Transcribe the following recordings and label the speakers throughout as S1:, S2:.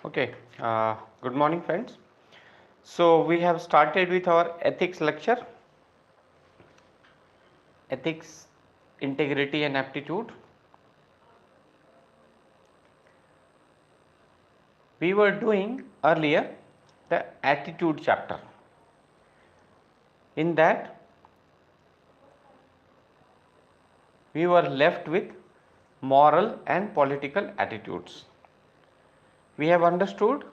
S1: Okay, good morning, friends. So, we have started with our ethics lecture, ethics, integrity, and aptitude. We were doing earlier the attitude chapter. In that, we were left with moral and political attitudes. We have understood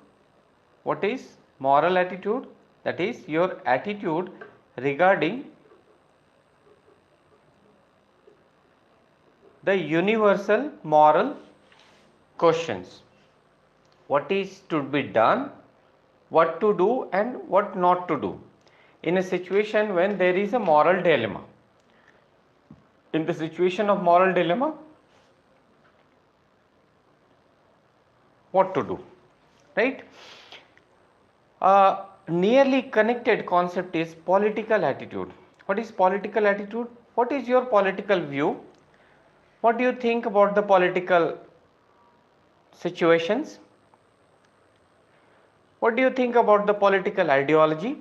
S1: what is moral attitude, that is, your attitude regarding the universal moral questions. What is to be done, what to do, and what not to do in a situation when there is a moral dilemma. In the situation of moral dilemma, what to do, right? A nearly connected concept is political attitude. What is political attitude? What is your political view? What do you think about the political situations? What do you think about the political ideology?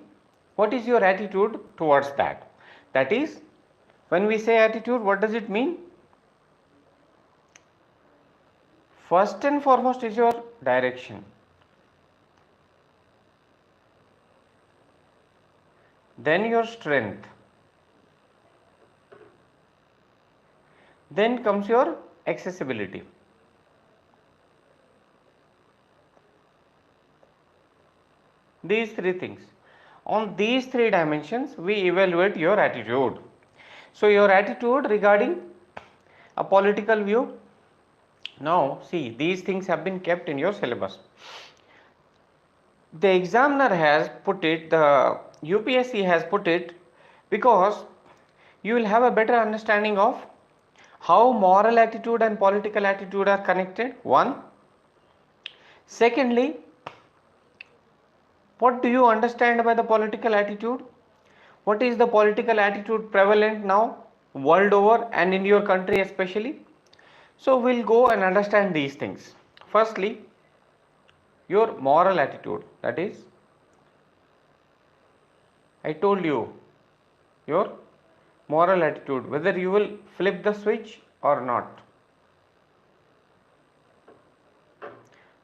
S1: What is your attitude towards that? That is, when we say attitude, what does it mean? First and foremost is your direction. Then your strength. Then comes your accessibility. These three things. On these three dimensions, we evaluate your attitude. So, your attitude regarding a political view. Now, see, these things have been kept in your syllabus. The examiner has put it, the UPSC has put it, because you will have a better understanding of how moral attitude and political attitude are connected. One. Secondly, what do you understand by the political attitude? What is the political attitude prevalent now world over and in your country especially? So we'll go and understand these things. Firstly, your moral attitude, that is, I told you, your moral attitude, whether you will flip the switch or not.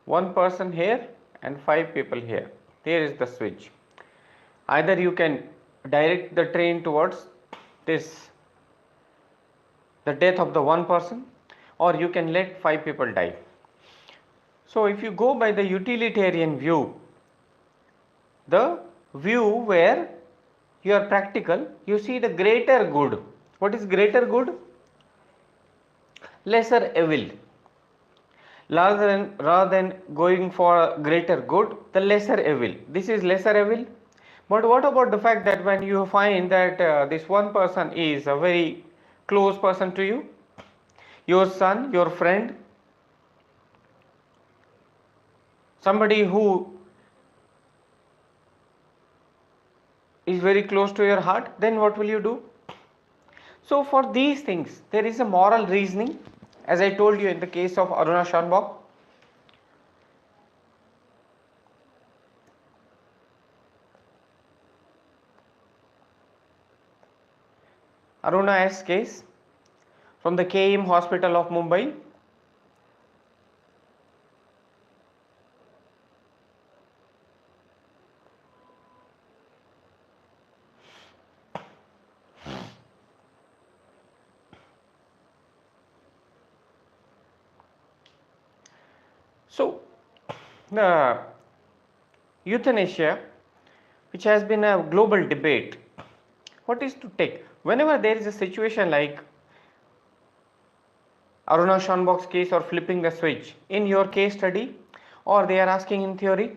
S1: One person here and 5 people here. There is the switch. Either you can direct the train towards this, the death of the one person, or you can let 5 people die. So if you go by the utilitarian view, the view where you are practical, you see the greater good. What is greater good? Lesser evil. Rather than going for greater good, the lesser evil. This is lesser evil. But what about the fact that when you find that this one person is a very close person to you, your son, your friend, somebody who is very close to your heart, then what will you do? So for these things, there is a moral reasoning, as I told you in the case of Aruna Schönbock. Aruna S case from the KEM Hospital of Mumbai. So, the euthanasia, which has been a global debate, what is to take? Whenever there is a situation like Aruna Schönbock's case or flipping the switch, in your case study, or they are asking in theory,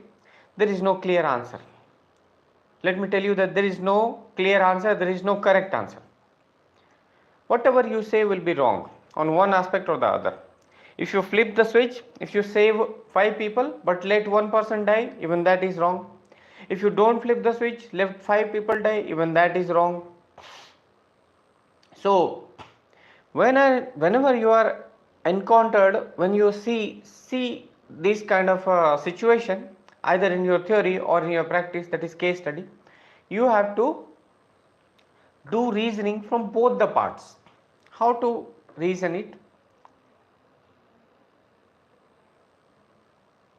S1: there is no clear answer. Let me tell you that there is no clear answer, there is no correct answer. Whatever you say will be wrong on one aspect or the other. If you flip the switch, if you save 5 people but let one person die, even that is wrong. If you don't flip the switch, let 5 people die, even that is wrong. So, whenever you are encountered, when you see this kind of situation, either in your theory or in your practice, that is case study, you have to do reasoning from both the parts. How to reason it?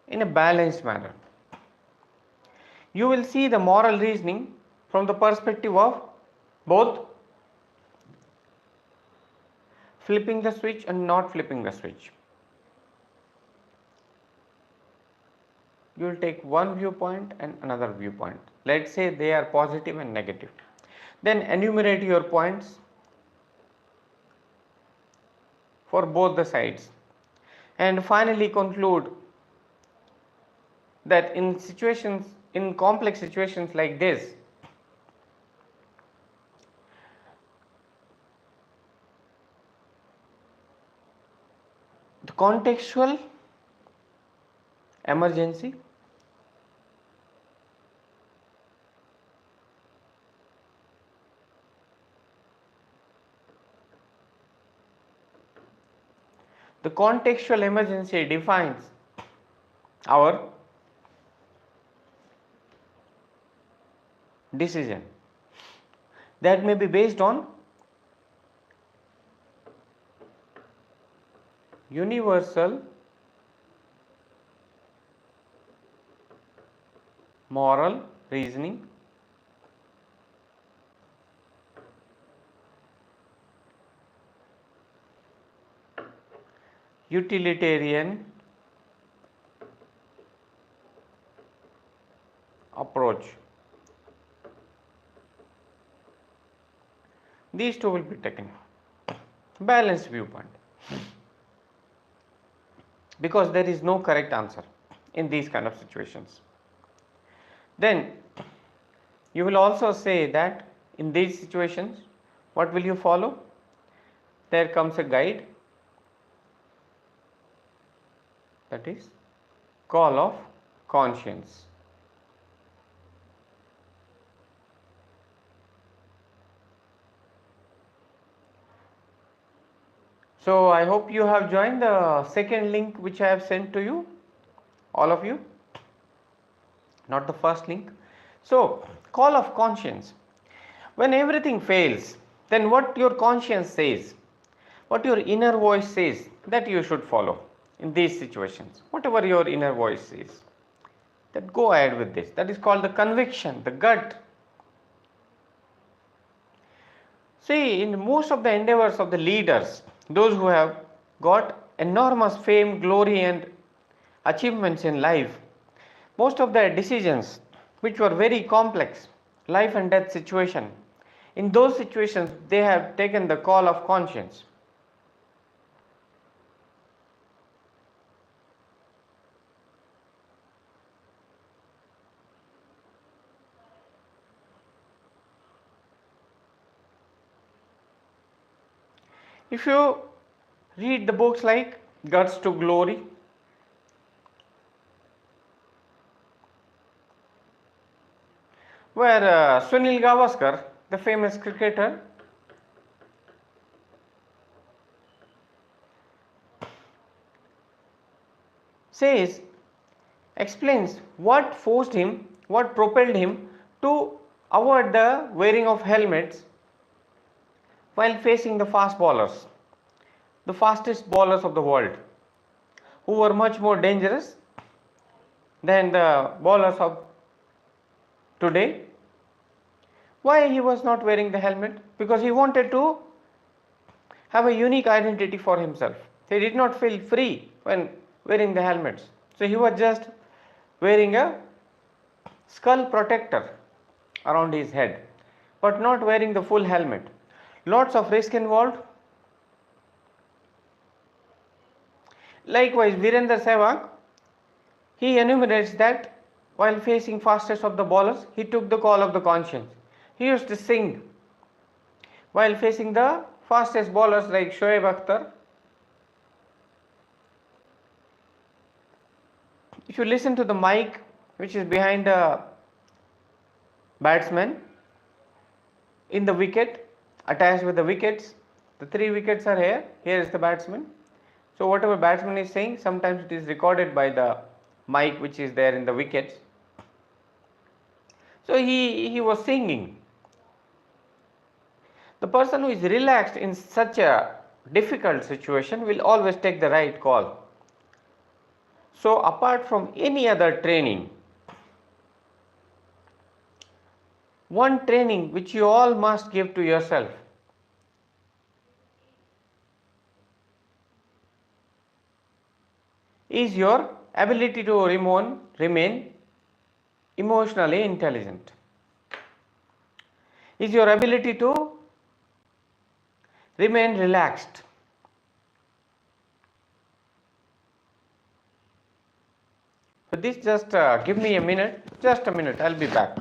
S1: In a balanced manner. You will see the moral reasoning from the perspective of both flipping the switch and not flipping the switch. You will take one viewpoint and another viewpoint. Let's say they are positive and negative. Then enumerate your points for both the sides, and finally conclude that in complex situations like this, the contextual emergency, defines our decision. That may be based on universal moral reasoning, utilitarian approach. These two will be taken. Balanced viewpoint. Because there is no correct answer in these kind of situations. Then you will also say that in these situations, what will you follow? There comes a guide, that is call of conscience. So I hope you have joined the second link which I have sent to you, all of you, not the first link. So call of conscience. When everything fails, then what your conscience says, what your inner voice says, that you should follow in these situations. Whatever your inner voice says, that go ahead with this. That is called the conviction, the gut. See, in most of the endeavors of the leaders, those who have got enormous fame, glory and achievements in life, most of their decisions which were very complex, life and death situation, in those situations they have taken the call of conscience. If you read the books like Guts to Glory, where Sunil Gavaskar, the famous cricketer, explains what forced him, what propelled him to avoid the wearing of helmets while facing the fast bowlers, the fastest bowlers of the world, who were much more dangerous than the bowlers of today. Why he was not wearing the helmet? Because he wanted to have a unique identity for himself. He did not feel free when wearing the helmets. So he was just wearing a skull protector around his head, but not wearing the full helmet. Lots of risk involved. Likewise, Virender Sehwag, he enumerates that while facing fastest of the bowlers, he took the call of the conscience. He used to sing while facing the fastest bowlers like Shoaib Akhtar. If you listen to the mic which is behind the batsman in the wicket, attached with the wickets, the 3 wickets are here. Here is the batsman. So whatever batsman is saying, sometimes it is recorded by the mic which is there in the wickets. So he was singing. The person who is relaxed in such a difficult situation will always take the right call. So apart from any other training, one training which you all must give to yourself is your ability to remain emotionally intelligent. Is your ability to remain relaxed. So this just give me a minute, just a minute, I'll be back.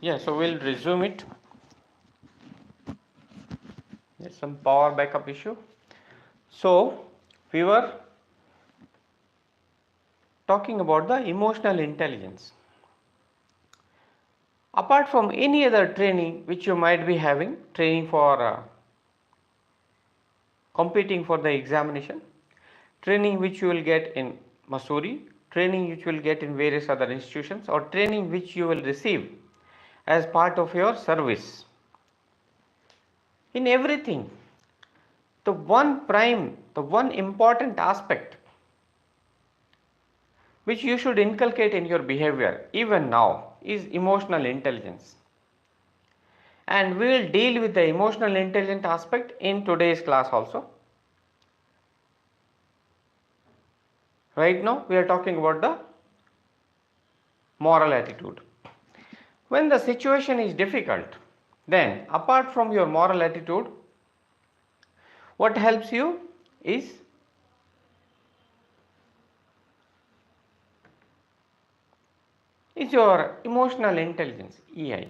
S1: Yeah, so we'll resume it. There's some power backup issue. So we were talking about the emotional intelligence. Apart from any other training which you might be having, training for competing for the examination, training which you will get in Mussoorie, training which you will get in various other institutions, or training which you will receive as part of your service. In everything, the one important aspect which you should inculcate in your behavior even now is emotional intelligence. And we will deal with the emotional intelligence aspect in today's class also. Right now we are talking about the moral attitude. When the situation is difficult, then apart from your moral attitude, What helps you is your emotional intelligence, EI,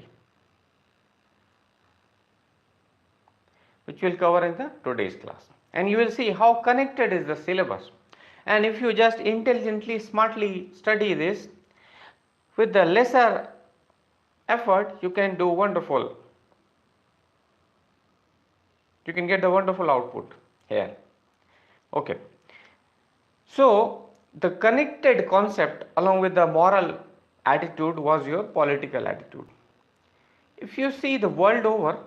S1: which we'll cover in the today's class. And you will see how connected is the syllabus. And if you just intelligently, smartly study this with the lesser effort, you can do wonderful. You can get the wonderful output here. Okay. So the connected concept along with the moral attitude was your political attitude. If you see the world over,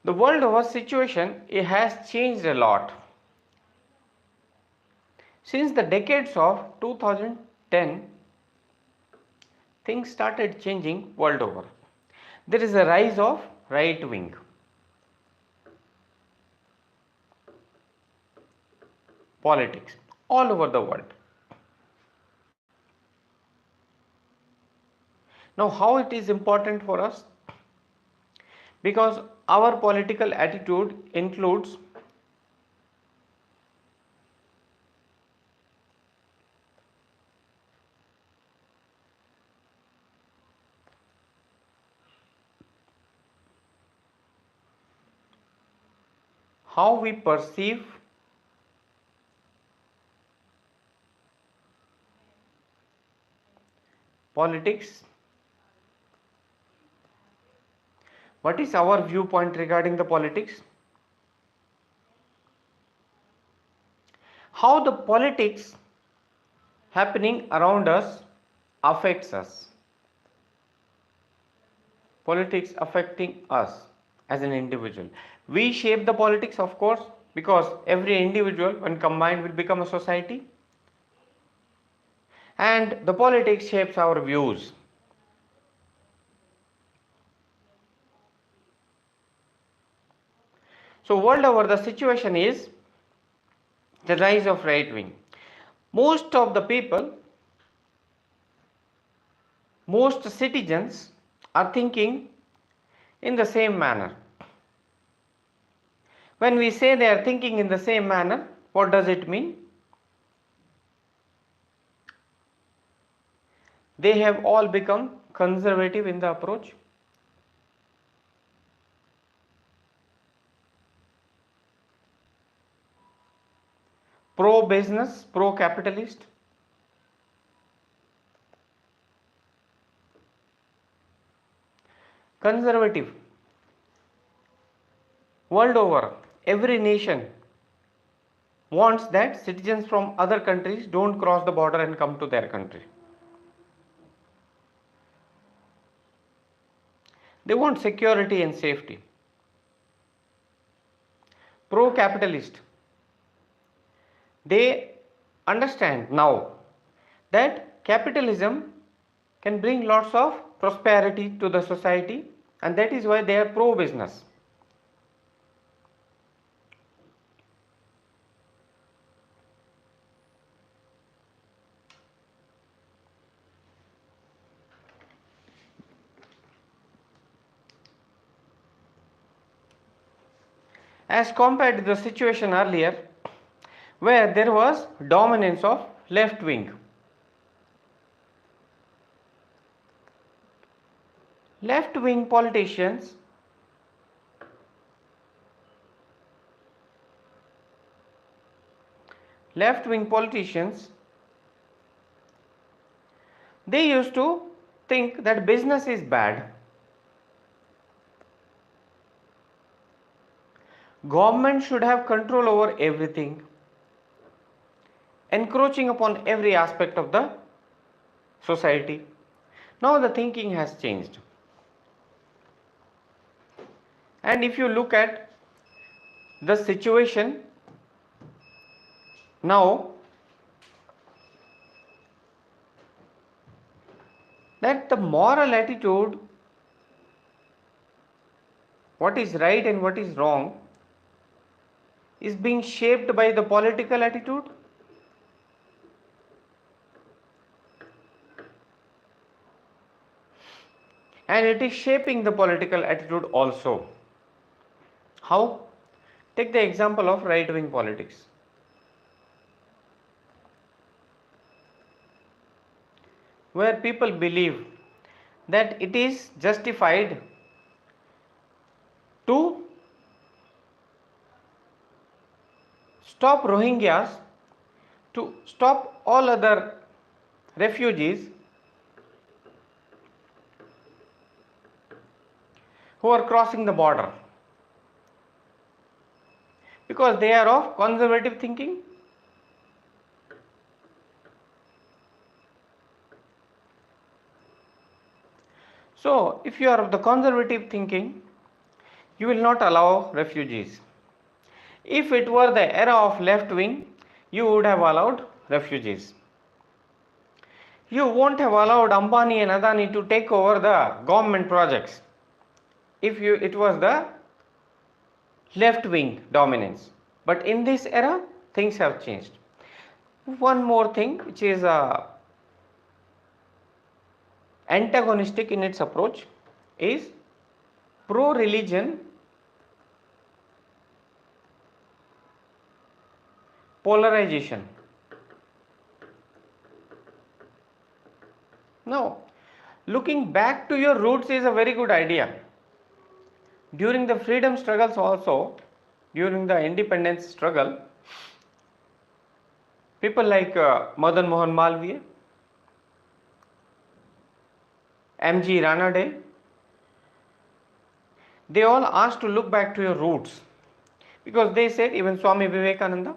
S1: the world over situation, it has changed a lot. Since the decades of 2010, things started changing world over. There is a rise of right wing. Politics all over the world. Now, how it is important for us? Because our political attitude includes how we perceive politics. What is our viewpoint regarding the politics? How the politics happening around us affects us. Politics affecting us as an individual. We shape the politics, of course, because every individual, when combined, will become a society. And the politics shapes our views. So world over, the situation is the rise of right wing. Most of the people, most citizens are thinking in the same manner. When we say they are thinking in the same manner, what does it mean? They have all become conservative in the approach. Pro-business, pro-capitalist. Conservative. World over, every nation wants that citizens from other countries don't cross the border and come to their country. They want security and safety. Pro-capitalist. They understand now that capitalism can bring lots of prosperity to the society, and that is why they are pro-business. As compared to the situation earlier, where there was dominance of left wing. Left wing politicians they used to think that business is bad. Government should have control over everything, encroaching upon every aspect of the society. Now the thinking has changed. And if you look at the situation now, that the moral attitude, what is right and what is wrong, is being shaped by the political attitude and it is shaping the political attitude also. How? Take the example of right-wing politics. Where people believe that it is justified to stop Rohingyas, to stop all other refugees who are crossing the border, because they are of conservative thinking. So, if you are of the conservative thinking, you will not allow refugees. If it were the era of left wing, you would have allowed refugees. You won't have allowed Ambani and Adani to take over the government projects if it was the left wing dominance. But in this era, things have changed. One more thing which is antagonistic in its approach is pro-religion polarization. Now, looking back to your roots is a very good idea. During the freedom struggles also, during the independence struggle, people like Madan Mohan Malviya, M.G. Ranade, they all asked to look back to your roots, because they said, even Swami Vivekananda,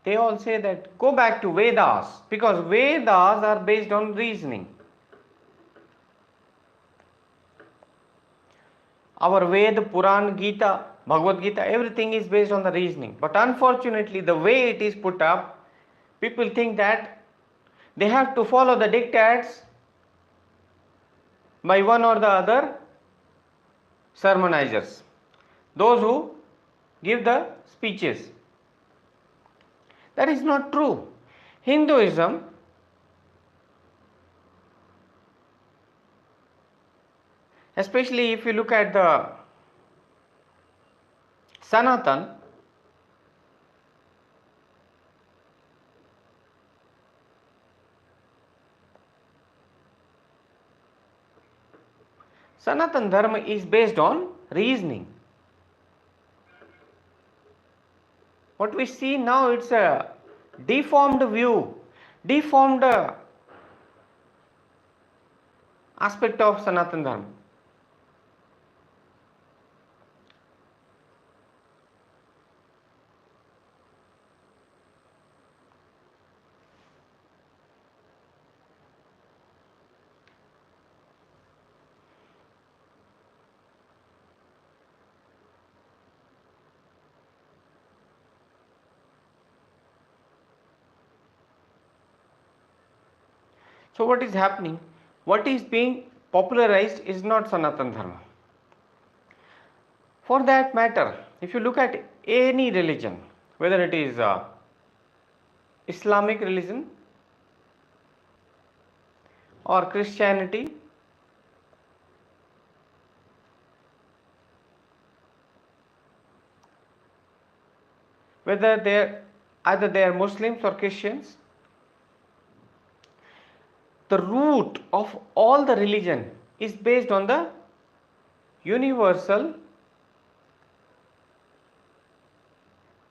S1: they all say that go back to Vedas, because Vedas are based on reasoning. Our Ved, Puran, Gita, Bhagavad Gita, everything is based on the reasoning. But unfortunately, the way it is put up, people think that they have to follow the dictates by one or the other sermonizers, those who give the speeches. That is not true. Hinduism especially if you look at the Sanatan, Sanatan Dharma is based on reasoning. What we see now, it's a deformed view, deformed aspect of Sanatan Dharma. So what is happening? What is being popularized is not Sanatan Dharma. For that matter, if you look at any religion, whether it is Islamic religion or Christianity, whether either they are Muslims or Christians, the root of all the religion is based on the universal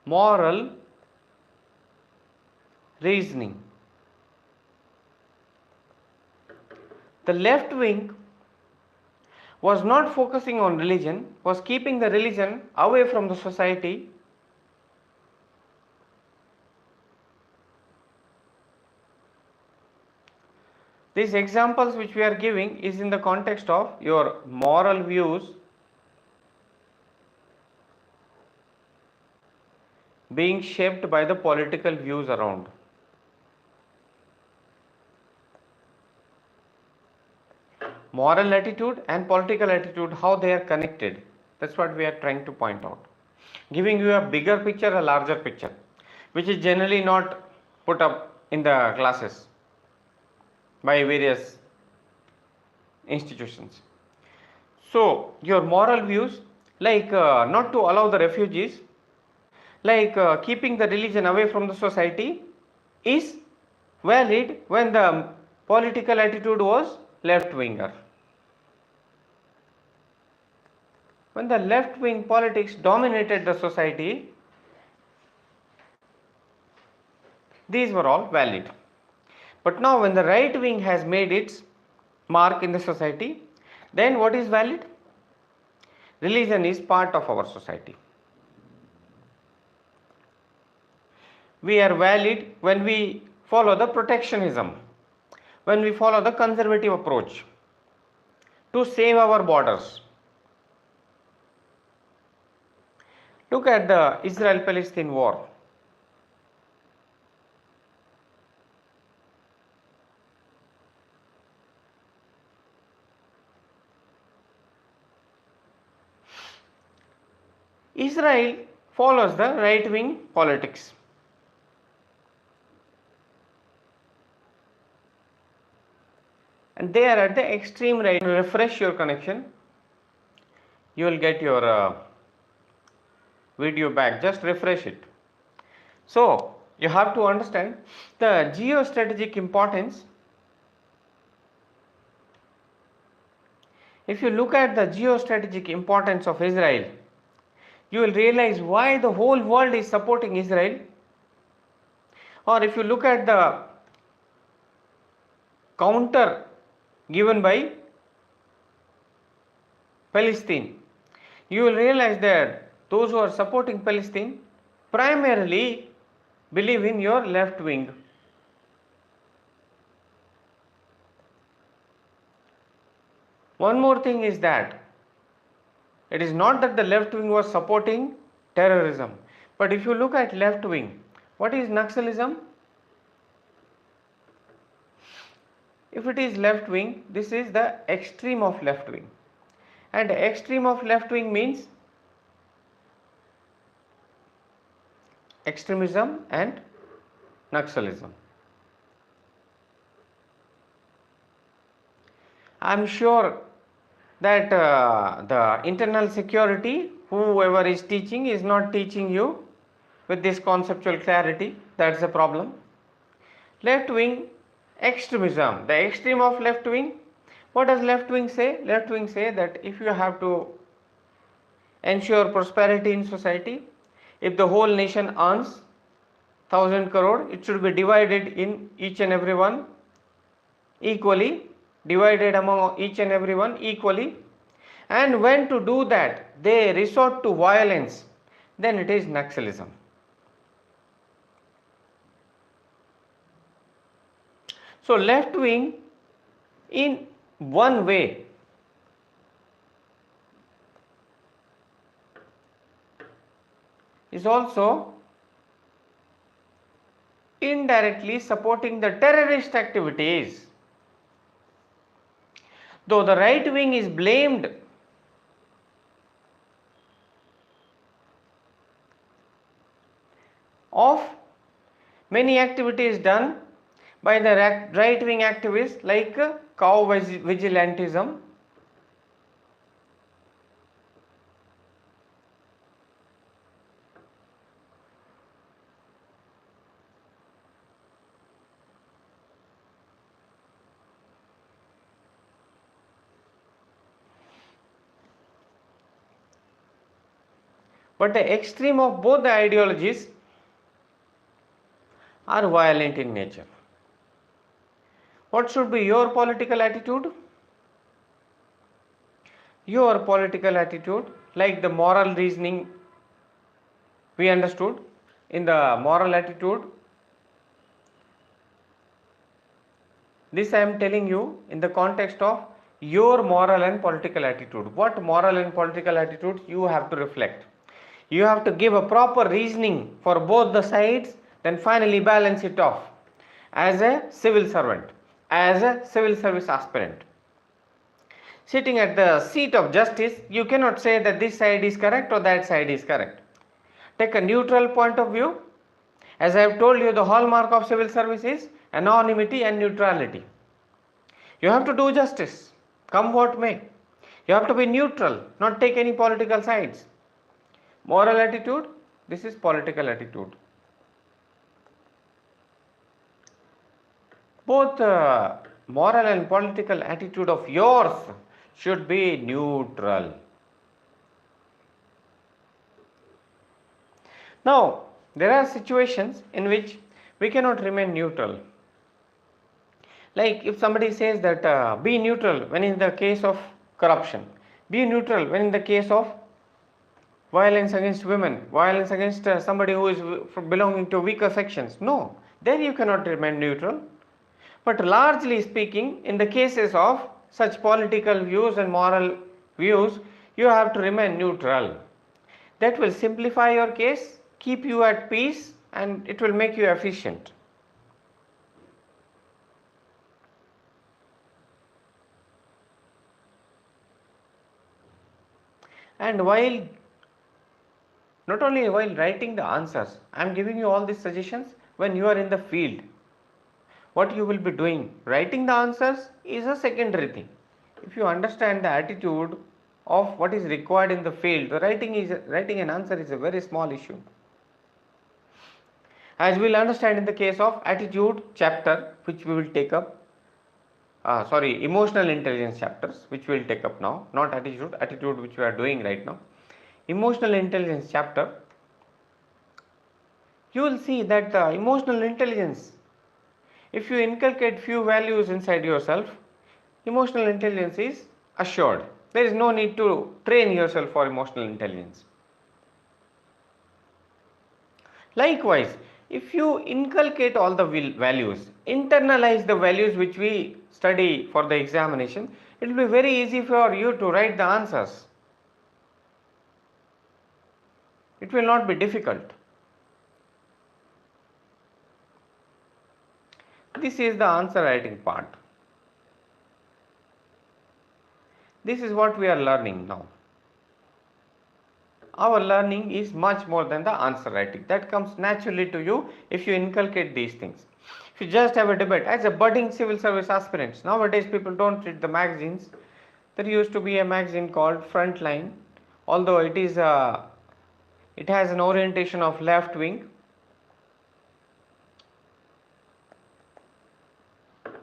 S1: moral reasoning. The left wing was not focusing on religion, was keeping the religion away from the society. These examples which we are giving is in the context of your moral views being shaped by the political views around. Moral attitude and political attitude, how they are connected. That's what we are trying to point out. Giving you a bigger picture, a larger picture, which is generally not put up in the classes. by various institutions. So your moral views, like not to allow the refugees, like keeping the religion away from the society, is valid when the political attitude was left-winger. When the left-wing politics dominated the society, these were all valid. But now when the right wing has made its mark in the society, then what is valid? Religion is part of our society. We are valid when we follow the protectionism, when we follow the conservative approach to save our borders. Look at the Israel-Palestine war. Israel follows the right-wing politics. And they are at the extreme right. Refresh your connection. You will get your video back. Just refresh it. So, you have to understand the geostrategic importance. If you look at the geostrategic importance of Israel, you will realize why the whole world is supporting Israel. Or if you look at the counter given by Palestine, you will realize that those who are supporting Palestine primarily believe in your left wing. One more thing is that it is not that the left wing was supporting terrorism, but if you look at left wing, what is Naxalism? If it is left wing, this is the extreme of left wing, and extreme of left wing means extremism and Naxalism. I am sure that the internal security, whoever is teaching, is not teaching you with this conceptual clarity. That's the problem. Left wing extremism, the extreme of left wing. What does left wing say? Left wing say that if you have to ensure prosperity in society, if the whole nation earns 1000 crore, it should be divided in each and every one equally, divided among each and every one equally, and when to do that they resort to violence, then it is Naxalism. So left wing in one way is also indirectly supporting the terrorist activities. Though the right wing is blamed of many activities done by the right wing activists like cow vigilantism, but the extreme of both the ideologies are violent in nature. What should be your political attitude? Your political attitude, like the moral reasoning we understood, in the moral attitude, this I am telling you in the context of your moral and political attitude. What moral and political attitude you have to reflect. You have to give a proper reasoning for both the sides, then finally balance it off as a civil servant, as a civil service aspirant. Sitting at the seat of justice, you cannot say that this side is correct or that side is correct. Take a neutral point of view. As I have told you, the hallmark of civil service is anonymity and neutrality. You have to do justice, come what may. You have to be neutral, not take any political sides. Moral attitude, this is political attitude. Both moral and political attitude of yours should be neutral. Now, there are situations in which we cannot remain neutral. Like if somebody says that be neutral when in the case of corruption, be neutral when in the case of violence against women, violence against somebody who is belonging to weaker sections. No, there you cannot remain neutral. But largely speaking, in the cases of such political views and moral views, you have to remain neutral. That will simplify your case, keep you at peace, and it will make you efficient. And not only while writing the answers, I am giving you all these suggestions when you are in the field. What you will be doing, writing the answers is a secondary thing. If you understand the attitude of what is required in the field, the writing an answer is a very small issue. As we will understand in the case of attitude chapter, which we will take up, emotional intelligence chapters, which we will take up now, not attitude which we are doing right now. Emotional intelligence chapter, you will see that the emotional intelligence, if you inculcate few values inside yourself, emotional intelligence is assured. There is no need to train yourself for emotional intelligence. Likewise, if you inculcate all the values, internalize the values which we study for the examination, it will be very easy for you to write the answers. It will not be difficult. This is the answer writing part. This is what we are learning now. Our learning is much more than the answer writing. That comes naturally to you if you inculcate these things. If you just have a debate, as a budding civil service aspirants, nowadays people don't read the magazines. There used to be a magazine called Frontline, although it has an orientation of left wing.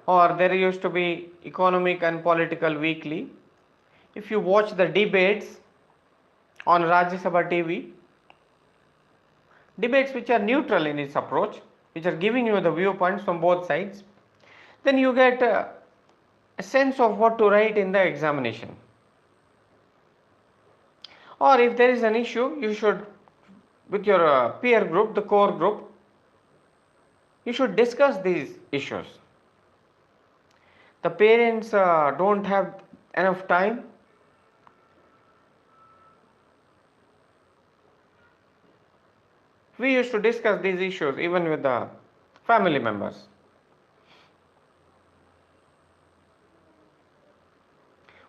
S1: Or there used to be Economic and Political Weekly. If you watch the debates on Rajya Sabha TV, debates which are neutral in its approach, which are giving you the viewpoints from both sides, then you get a sense of what to write in the examination. Or if there is an issue, you should, with your peer group, the core group, you should discuss these issues. The parents don't have enough time. We used to discuss these issues even with the family members.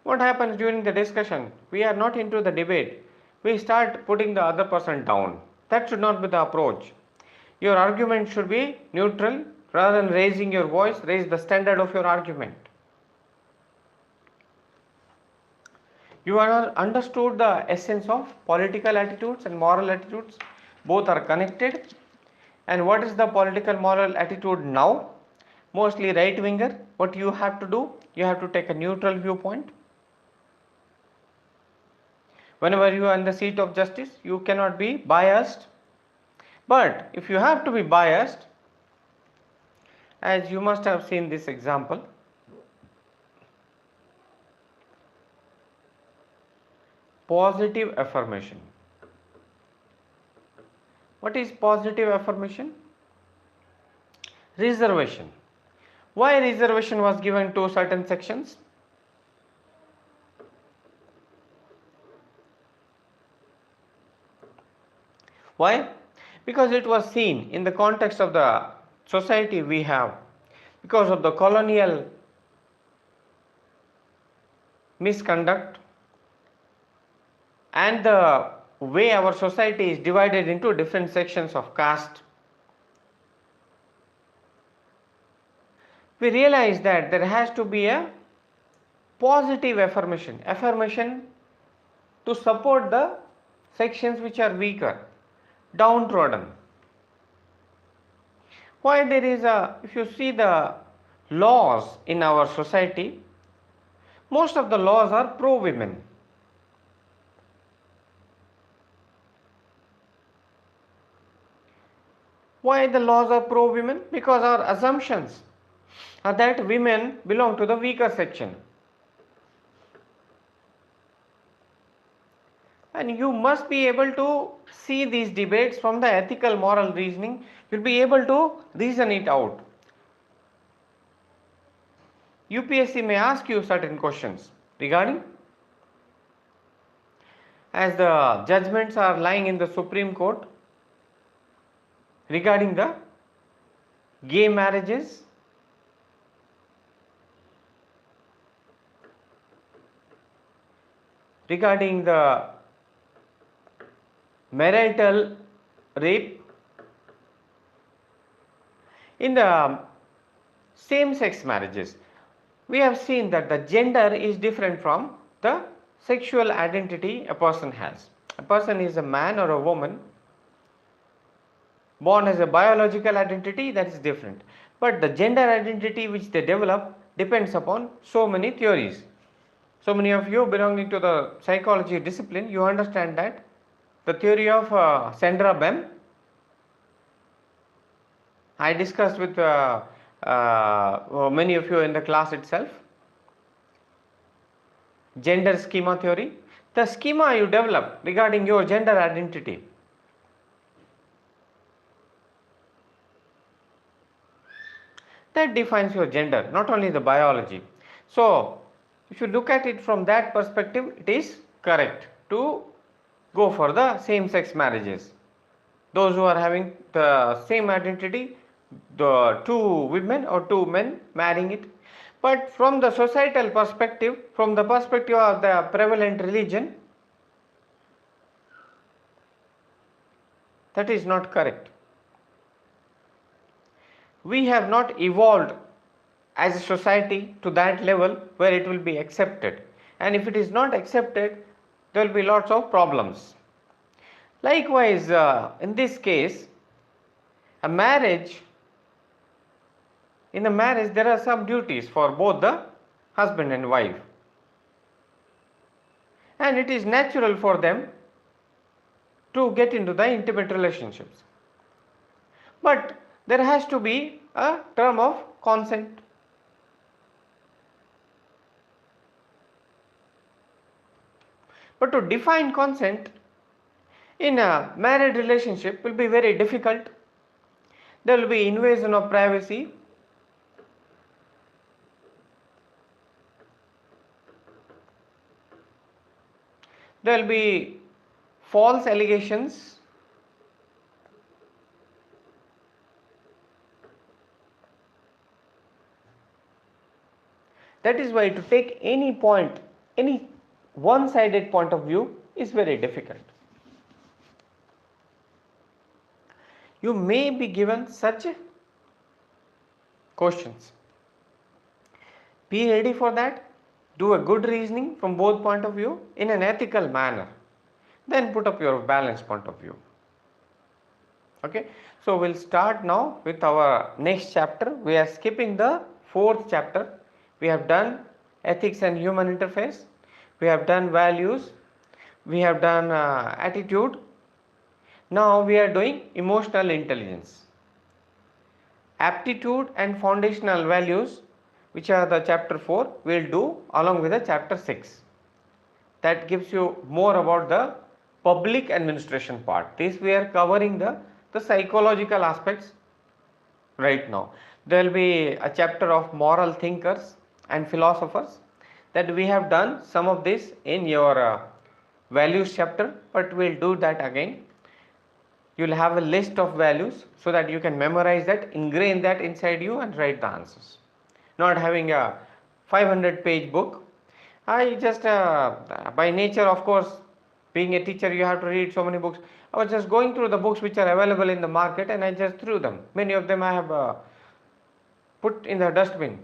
S1: What happens during the discussion? We are not into the debate. We start putting the other person down. That should not be the approach. Your argument should be neutral. Rather than raising your voice, raise the standard of your argument. You have understood the essence of political attitudes and moral attitudes. Both are connected. And what is the political moral attitude now? Mostly right winger. What you have to do? You have to take a neutral viewpoint. Whenever you are in the seat of justice, you cannot be biased. But if you have to be biased, as you must have seen this example, positive affirmation. What is positive affirmation? Reservation. Why reservation was given to certain sections? Why? Because it was seen in the context of the society we have, because of the colonial misconduct and the way our society is divided into different sections of caste. We realize that there has to be a positive affirmation to support the sections which are weaker, downtrodden. Why there is if you see the laws in our society, most of the laws are pro women. Why the laws are pro women? Because our assumptions are that women belong to the weaker section. And you must be able to see these debates from the ethical moral reasoning. You'll be able to reason it out. UPSC may ask you certain questions regarding, as the judgments are lying in the Supreme Court regarding the gay marriages, regarding the marital rape, in the same-sex marriages. We have seen that the gender is different from the sexual identity a person has. A person is a man or a woman born as a biological identity, that is different. But the gender identity which they develop depends upon so many theories. So many of you belonging to the psychology discipline, you understand that the theory of Sandra Bem, I discussed with many of you in the class itself. Gender schema theory, the schema you develop regarding your gender identity. That defines your gender, not only the biology. So, if you look at it from that perspective, it is correct to go for the same-sex marriages. Those who are having the same identity, the two women or two men marrying it. But from the societal perspective, from the perspective of the prevalent religion, that is not correct. We have not evolved as a society to that level where it will be accepted. And if it is not accepted, there will be lots of problems. Likewise, in this case, in a marriage, there are some duties for both the husband and wife. And it is natural for them to get into the intimate relationships. But there has to be a term of consent. But to define consent in a married relationship will be very difficult. There will be invasion of privacy. There will be false allegations. That is why to take any point, any one-sided point of view is very difficult. You may be given such questions. Be ready for that. Do a good reasoning from both point of view in an ethical manner. Then put up your balanced point of view. Okay. So we'll start now with our next chapter. We are skipping the 4th chapter. We have done ethics and human interface. We have done values. We have done attitude. Now we are doing emotional intelligence. Aptitude and foundational values, which are the chapter 4, we'll do along with the chapter 6. That gives you more about the public administration part. This we are covering the psychological aspects right now. There will be a chapter of moral thinkers and philosophers, that we have done some of this in your values chapter, but we'll do that again. You will have a list of values so that you can memorize that, ingrain that inside you and write the answers. Not having a 500-page book. I just by nature, of course, being a teacher, you have to read so many books. I was just going through the books which are available in the market and I just threw them. Many of them I have put in the dustbin.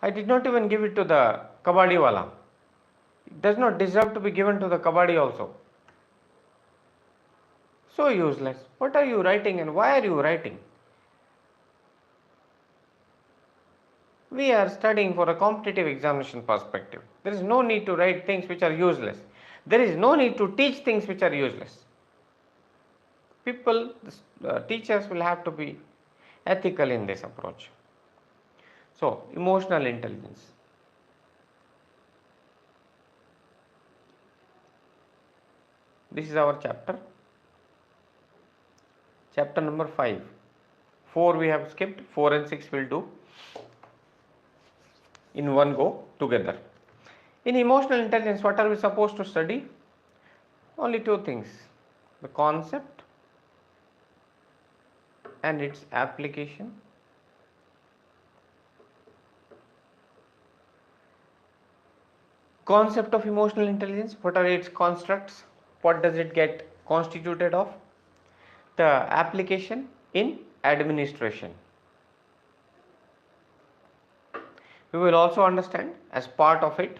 S1: I did not even give it to the kabaddi wala. It does not deserve to be given to the kabaddi also. So useless. What are you writing and why are you writing? We are studying for a competitive examination perspective. There is no need to write things which are useless. There is no need to teach things which are useless. People, teachers will have to be ethical in this approach. So, emotional intelligence. This is our chapter. Chapter number 5. 4 we have skipped, 4 and 6 will do in one go together. In emotional intelligence, what are we supposed to study? Only two things, the concept and its application. Concept of emotional intelligence, what are its constructs, what does it get constituted of? The application in administration. We will also understand as part of it,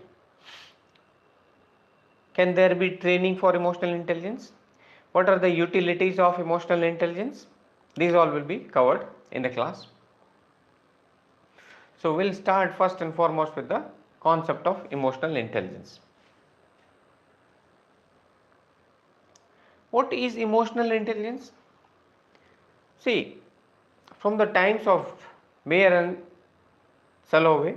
S1: can there be training for emotional intelligence? What are the utilities of emotional intelligence? These all will be covered in the class. So we'll start first and foremost with the concept of emotional intelligence. What is emotional intelligence? See, from the times of Mayer and Salovey,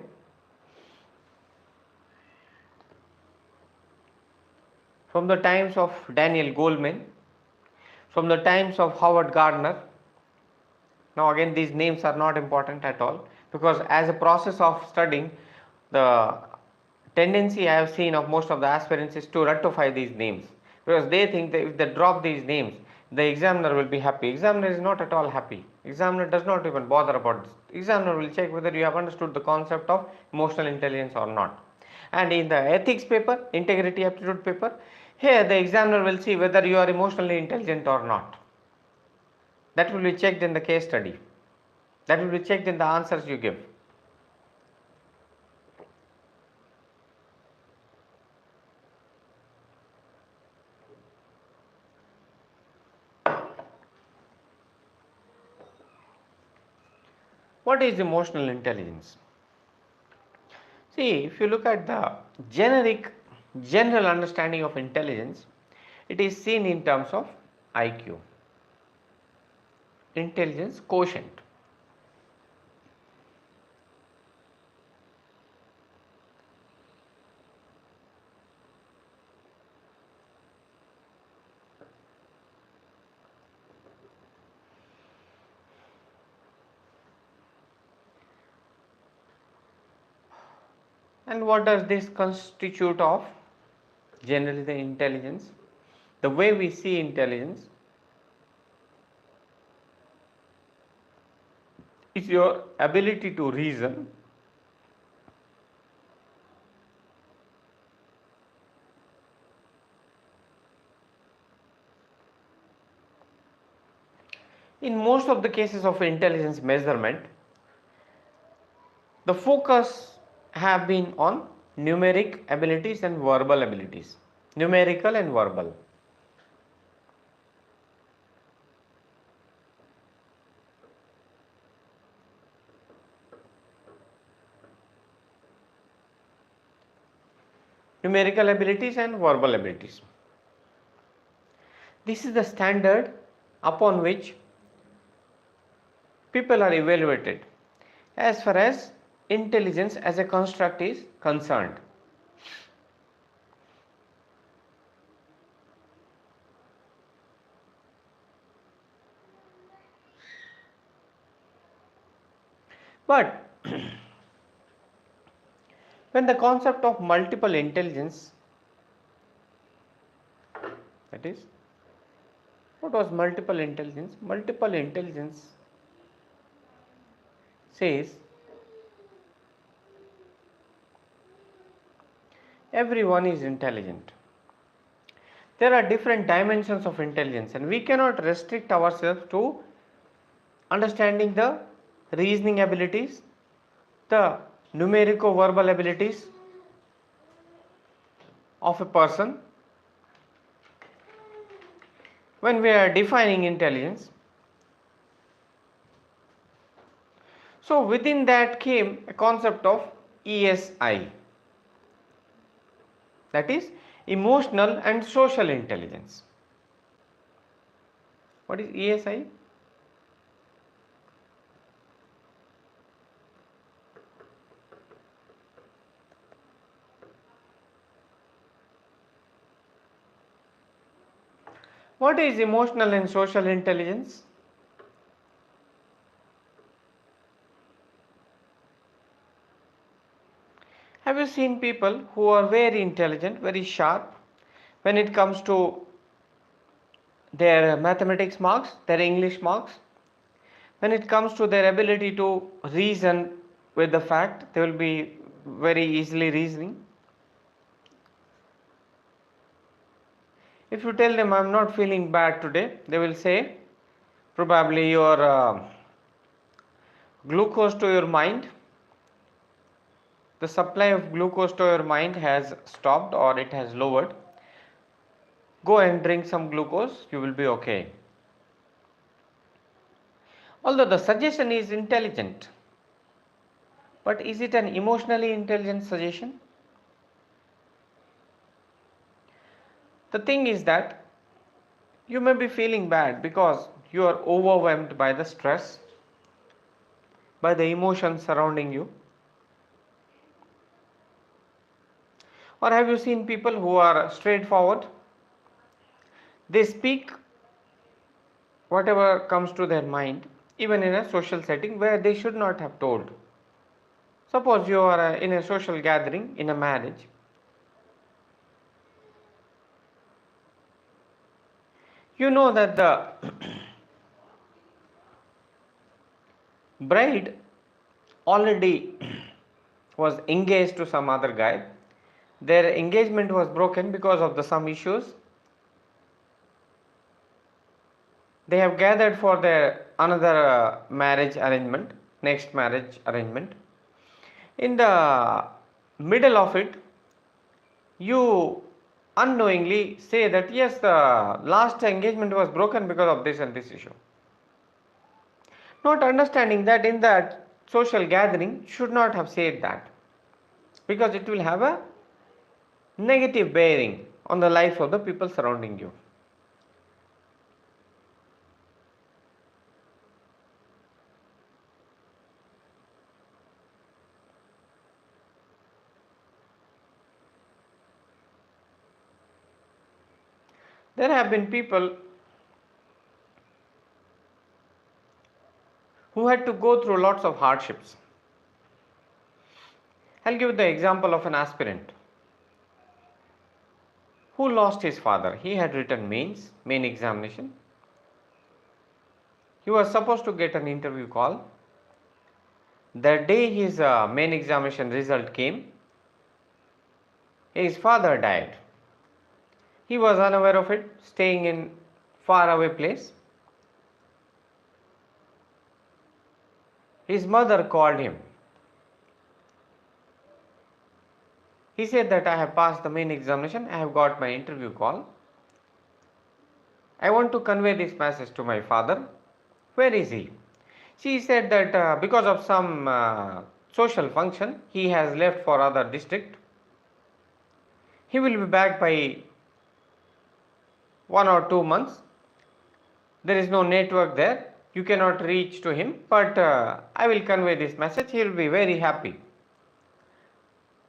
S1: from the times of Daniel Goleman, from the times of Howard Gardner. Now again, these names are not important at all, because as a process of studying, the tendency I have seen of most of the aspirants is to rectify these names, because they think that if they drop these names, the examiner will be happy. Examiner is not at all happy. Examiner does not even bother about this. Examiner will check whether you have understood the concept of emotional intelligence or not. And in the ethics paper, integrity aptitude paper, here the examiner will see whether you are emotionally intelligent or not. That will be checked in the case study. That will be checked in the answers you give. What is emotional intelligence? See, if you look at the general understanding of intelligence, it is seen in terms of IQ, intelligence quotient. And what does this constitute of? Generally, the intelligence, the way we see intelligence, is your ability to reason, in most of the cases of intelligence measurement, the focus have been on numeric abilities and verbal abilities, numerical and verbal. Numerical abilities and verbal abilities. This is the standard upon which people are evaluated as far as intelligence as a construct is concerned. But when the concept of multiple intelligence, that is, what was multiple intelligence? Multiple intelligence says everyone is intelligent. There are different dimensions of intelligence, and we cannot restrict ourselves to understanding the reasoning abilities, the numerico-verbal abilities of a person when we are defining intelligence. So within that came a concept of ESI, that is emotional and social intelligence. What is ESI? What is emotional and social intelligence? Have you seen people who are very intelligent, very sharp when it comes to their mathematics marks, their English marks? When it comes to their ability to reason with the fact, they will be very easily reasoning. If you tell them, I'm not feeling bad today, they will say, probably your glucose to your mind, the supply of glucose to your mind has stopped or it has lowered. Go and drink some glucose, you will be okay. Although the suggestion is intelligent, but is it an emotionally intelligent suggestion? The thing is that you may be feeling bad because you are overwhelmed by the stress, by the emotions surrounding you. Or have you seen people who are straightforward? They speak whatever comes to their mind, even in a social setting where they should not have told. Suppose you are in a social gathering, in a marriage. You know that the bride already was engaged to some other guy. Their engagement was broken because of some issues. They have gathered for their another marriage arrangement, next marriage arrangement. In the middle of it, you unknowingly say that yes, the last engagement was broken because of this and this issue. Not understanding that in that social gathering should not have said that, because it will have a negative bearing on the lives of the people surrounding you. There have been people who had to go through lots of hardships. I'll give the example of an aspirant who lost his father. He had written main examination. He was supposed to get an interview call. The day his main examination result came, his father died. He was unaware of it, staying in far away place. His mother called him. He said that I have passed the main examination, I have got my interview call. I want to convey this message to my father. Where is he? She said that because of some social function, he has left for other district. He will be back by 1 or 2 months. There is no network there. You cannot reach to him, but I will convey this message. He will be very happy.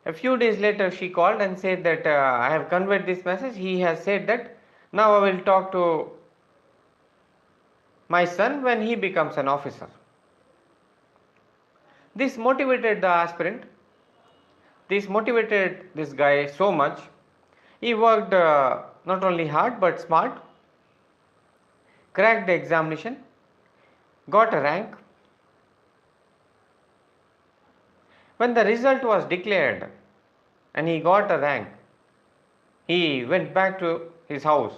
S1: A few days later, she called and said that I have conveyed this message. He has said that now I will talk to my son when he becomes an officer. This motivated the aspirant. This motivated this guy so much. He worked not only hard but smart, cracked the examination, got a rank. When the result was declared and he got a rank, he went back to his house.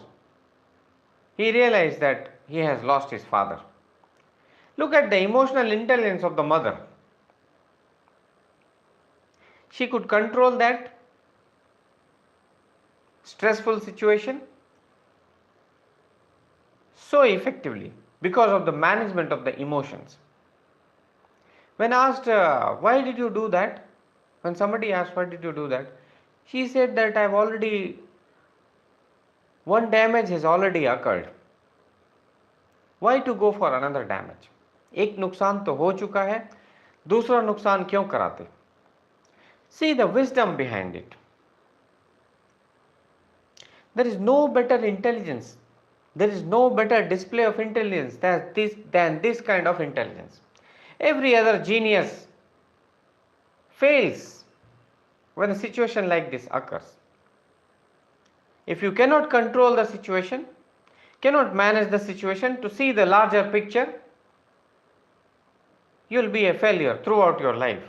S1: He realized that he has lost his father. Look at the emotional intelligence of the mother. She could control that stressful situation so effectively because of the management of the emotions. When asked, why did you do that? When somebody asked, why did you do that? She said that one damage has already occurred. Why to go for another damage? एक नुकसान तो हो चुका है, दूसरा नुकसान क्यों कराते? See the wisdom behind it. There is no better intelligence. There is no better display of intelligence than this kind of intelligence. Every other genius fails when a situation like this occurs. If you cannot control the situation, cannot manage the situation to see the larger picture, you will be a failure throughout your life.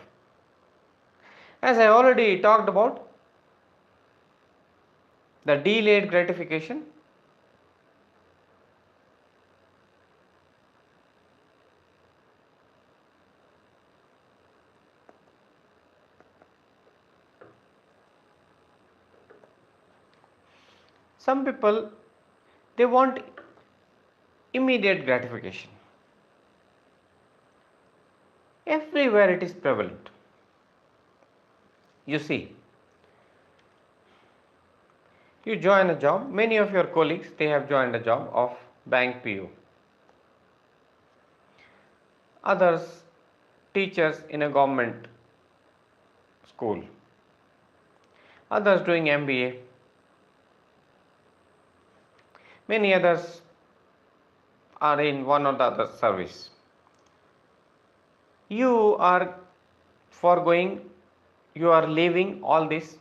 S1: As I already talked about, the delayed gratification. Some people, they want immediate gratification. Everywhere it is prevalent. You see, you join a job, many of your colleagues, they have joined a job of bank PO. Others, teachers in a government school. Others doing MBA. Many others are in one or the other service. You are leaving all this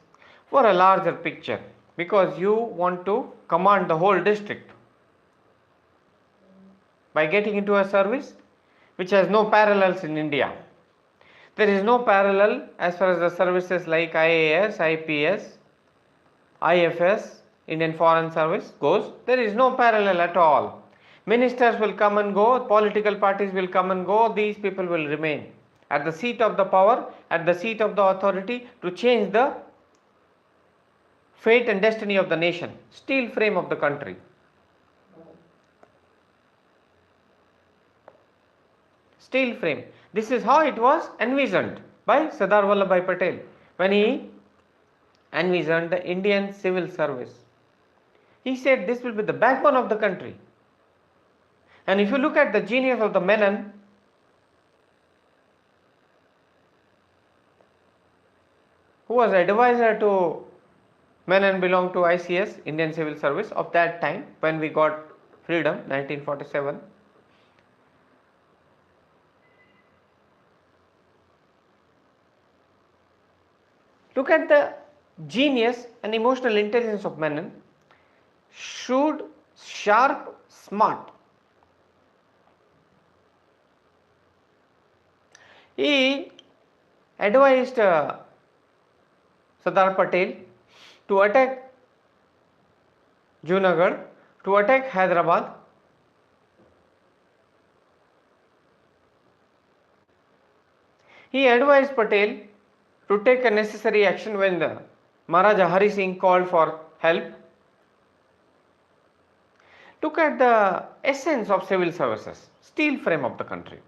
S1: for a larger picture because you want to command the whole district by getting into a service which has no parallels in India. There is no parallel as far as the services like IAS, IPS, IFS, Indian Foreign Service goes. There is no parallel at all. Ministers will come and go, political parties will come and go, these people will remain at the seat of the power, at the seat of the authority to change the fate and destiny of the nation, steel frame of the country. Steel frame. This is how it was envisioned by Sardar Vallabhbhai Patel when he envisioned the Indian civil service. He said this will be the backbone of the country. And if you look at the genius of the Menon, who was advisor to Menon, belonged to ICS, Indian Civil Service, of that time when we got freedom, 1947. Look at the genius and emotional intelligence of Menon. Shrewd, sharp, smart. He advised Sardar Patel to attack Junagadh, to attack Hyderabad. He advised Patel to take a necessary action when the Maharaja Hari Singh called for help. Look at the essence of civil services, steel frame of the country.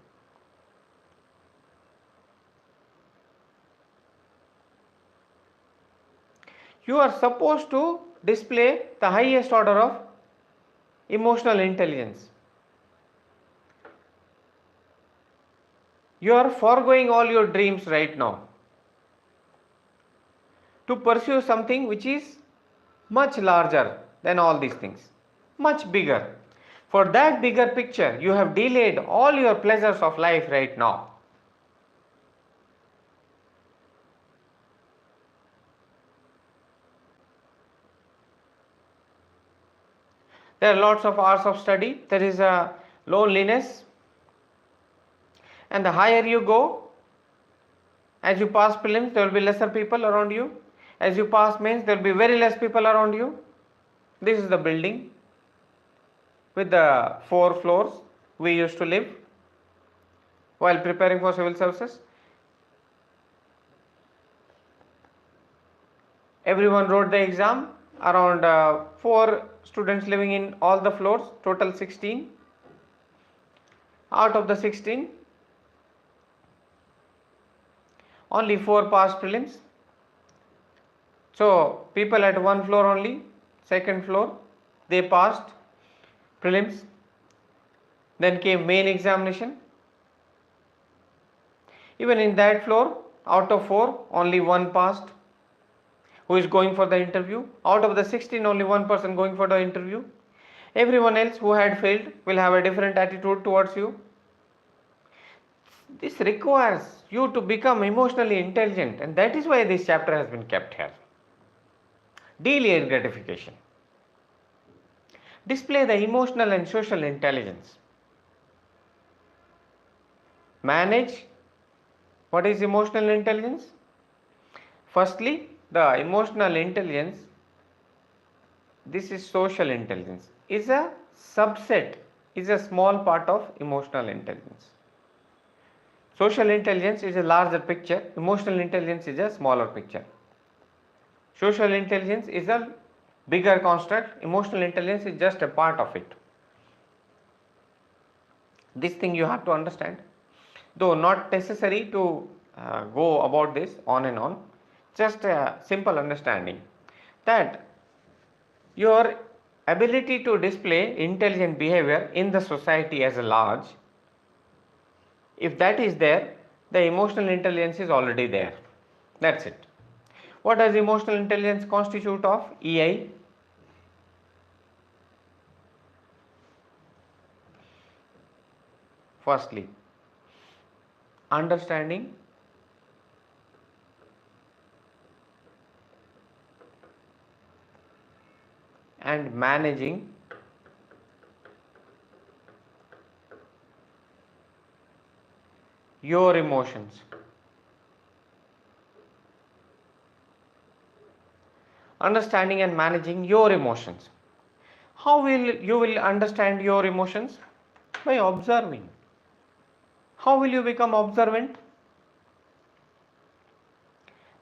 S1: You are supposed to display the highest order of emotional intelligence. You are foregoing all your dreams right now to pursue something which is much larger than all these things, much bigger. For that bigger picture, you have delayed all your pleasures of life right now. There are lots of hours of study. There is a loneliness. And the higher you go, as you pass prelims, there will be lesser people around you. As you pass mains, there will be very less people around you. This is the building with the 4 floors we used to live while preparing for civil services. Everyone wrote the exam. Around 4 students living in all the floors, total 16. Out of the 16, only 4 passed prelims. So people at one floor only, second floor, they passed prelims. Then came main examination. Even in that floor, out of 4, only 1 passed, who is going for the interview. Out of the 16, only 1 person going for the interview. Everyone else who had failed will have a different attitude towards you. This requires you to become emotionally intelligent, and that is why this chapter has been kept here. Delayed gratification. Display the emotional and social intelligence. Manage. What is emotional intelligence? Firstly, the emotional intelligence, this is social intelligence, is a subset, is a small part of emotional intelligence. Social intelligence is a larger picture, emotional intelligence is a smaller picture. Social intelligence is a bigger construct, emotional intelligence is just a part of it. This thing you have to understand, though not necessary to go about this on and on, just a simple understanding that your ability to display intelligent behavior in the society as a large, if that is there, the emotional intelligence is already there. That's it. What does emotional intelligence constitute of? EI. Firstly, understanding, and managing your emotions. Understanding and managing your emotions. How will you understand your emotions? By observing. How will you become observant?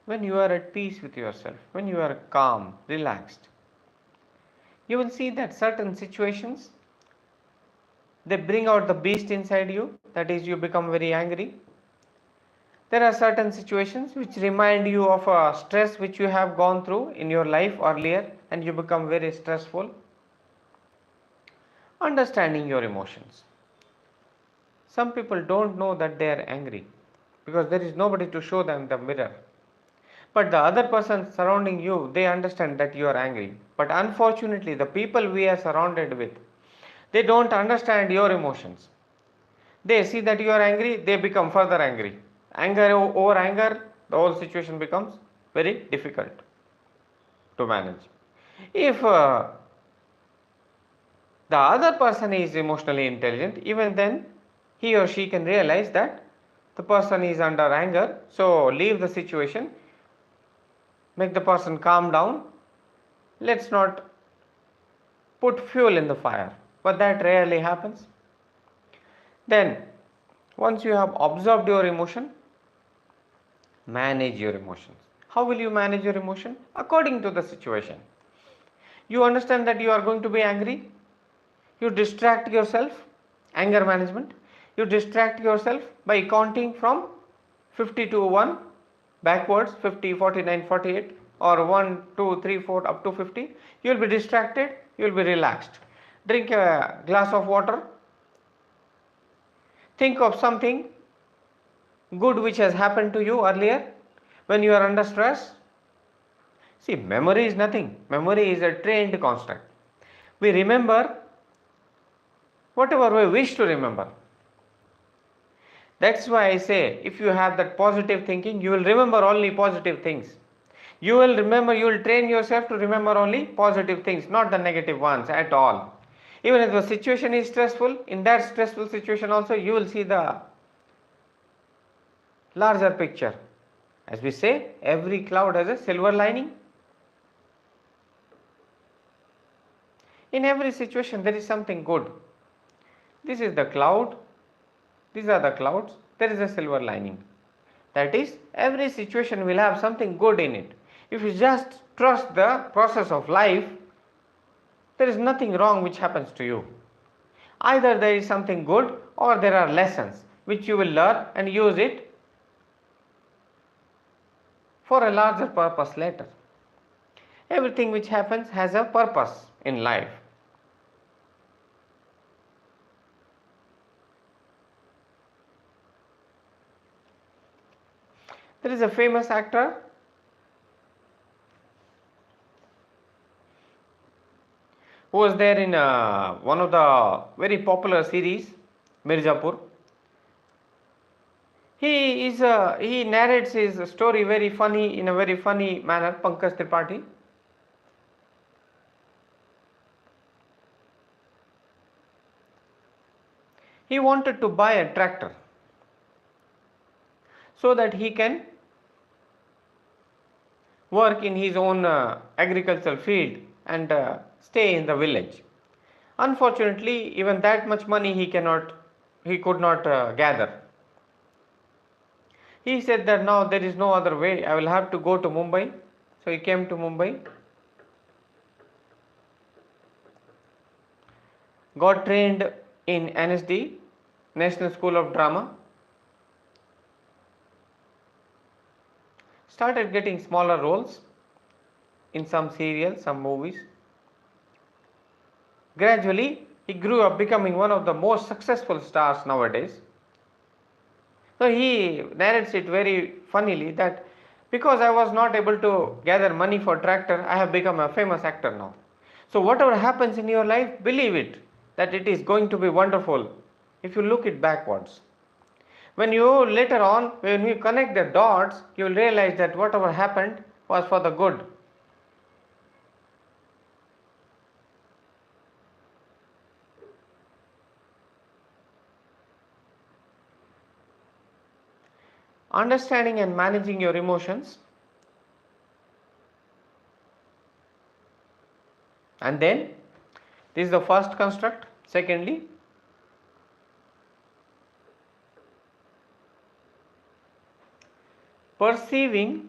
S1: When you are at peace with yourself, when you are calm, relaxed, you will see that certain situations, they bring out the beast inside you, that is, you become very angry. There are certain situations which remind you of a stress which you have gone through in your life earlier and you become very stressful. Understanding your emotions. Some people don't know that they are angry because there is nobody to show them the mirror. But the other person surrounding you, they understand that you are angry. But unfortunately, the people we are surrounded with, they don't understand your emotions. They see that you are angry, they become further angry. Anger over anger, the whole situation becomes very difficult to manage. If the other person is emotionally intelligent, even then he or she can realize that the person is under anger, so leave the situation, make the person calm down, let's not put fuel in the fire, but that rarely happens. Then once you have observed your emotion, manage your emotions. How will you manage your emotion? According to the situation. You understand that you are going to be angry, you distract yourself, anger management, you distract yourself by counting from 50 to 1 backwards, 50, 49, 48, or 1, 2, 3, 4 up to 50. You will be distracted, you will be relaxed. Drink a glass of water, think of something good which has happened to you earlier when you are under stress. See, memory is nothing. Memory is a trained construct. We remember whatever we wish to remember. That's why I say, if you have that positive thinking, you will remember only positive things. You will remember, you will train yourself to remember only positive things, not the negative ones at all. Even if the situation is stressful, in that stressful situation also, you will see the larger picture. As we say, every cloud has a silver lining. In every situation, there is something good. This is the cloud. These are the clouds. There is a silver lining. That is, every situation will have something good in it. If you just trust the process of life, there is nothing wrong which happens to you. Either there is something good or there are lessons which you will learn and use it for a larger purpose later. Everything which happens has a purpose in life. There is a famous actor who was there in one of the very popular series, Mirzapur. He narrates his story very funny, in a very funny manner, Pankaj Tripathi. He wanted to buy a tractor so that he can work in his own agricultural field and stay in the village. Unfortunately, even that much money he could not gather. He said that now there is no other way, I will have to go to Mumbai. So he came to Mumbai, got trained in NSD, National School of Drama, started getting smaller roles in some serials, some movies. Gradually, he grew up becoming one of the most successful stars nowadays. So he narrates it very funnily that because I was not able to gather money for tractor, I have become a famous actor now. So whatever happens in your life, believe it, that it is going to be wonderful if you look it backwards. When you later on, when you connect the dots, you will realize that whatever happened was for the good. Understanding and managing your emotions, and then this is the first construct. Secondly, perceiving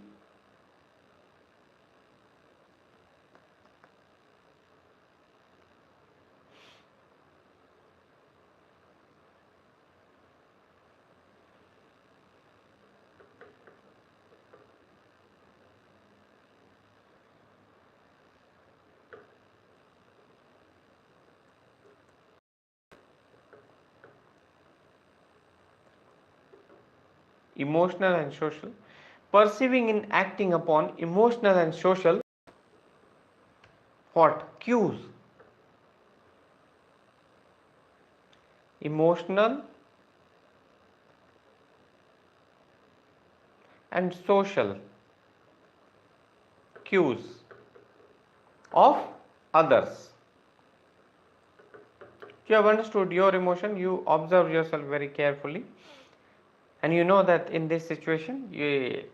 S1: emotional and social, perceiving and acting upon emotional and social what cues, emotional and social cues of others. You have understood your emotion, you observe yourself very carefully, and you know that in this situation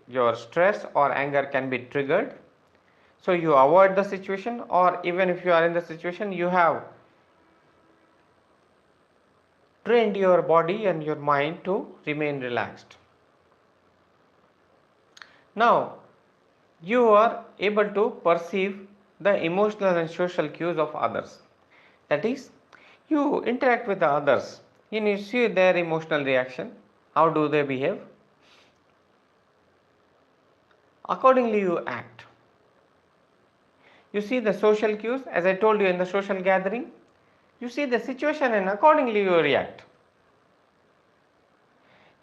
S1: your stress or anger can be triggered. So you avoid the situation, or even if you are in the situation, you have trained your body and your mind to remain relaxed. Now you are able to perceive the emotional and social cues of others. That is, you interact with the others and you see their emotional reaction, how do they behave. Accordingly you act. You see the social cues, as I told you, in the social gathering, you see the situation and accordingly you react.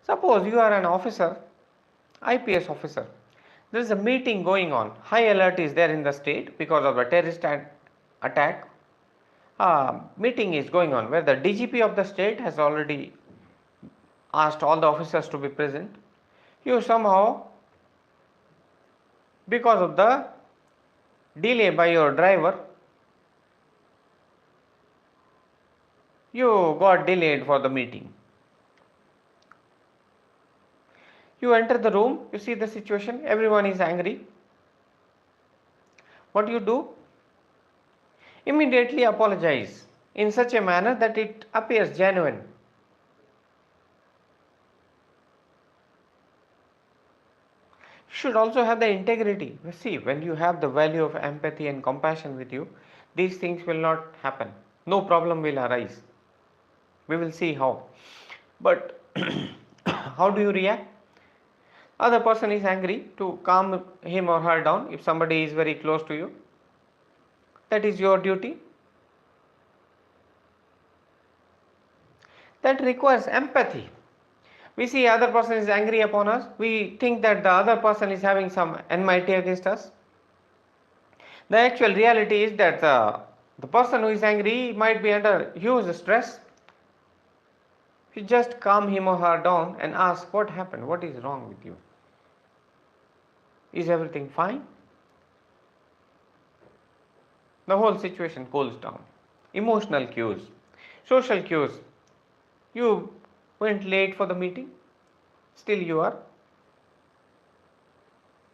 S1: Suppose you are an officer, IPS officer, there is a meeting going on, high alert is there in the state because of the terrorist attack. Meeting is going on where the DGP of the state has already asked all the officers to be present. You somehow, because of the delay by your driver, you got delayed for the meeting. You enter the room, you see the situation, everyone is angry. What you do? Immediately apologize in such a manner that it appears genuine. should also have the integrity. See, when you have the value of empathy and compassion with you, these things will not happen. No problem will arise. We will see how. But how do you react? Other person is angry, to calm him or her down. If somebody is very close to you, that is your duty. That requires empathy. We see other person is angry upon us, we think that the other person is having some enmity against us. The actual reality is that the person who is angry might be under huge stress. You just calm him or her down and ask, what happened? What is wrong with you? Is everything fine? The whole situation cools down. Emotional cues, social cues. You went late for the meeting, still you are.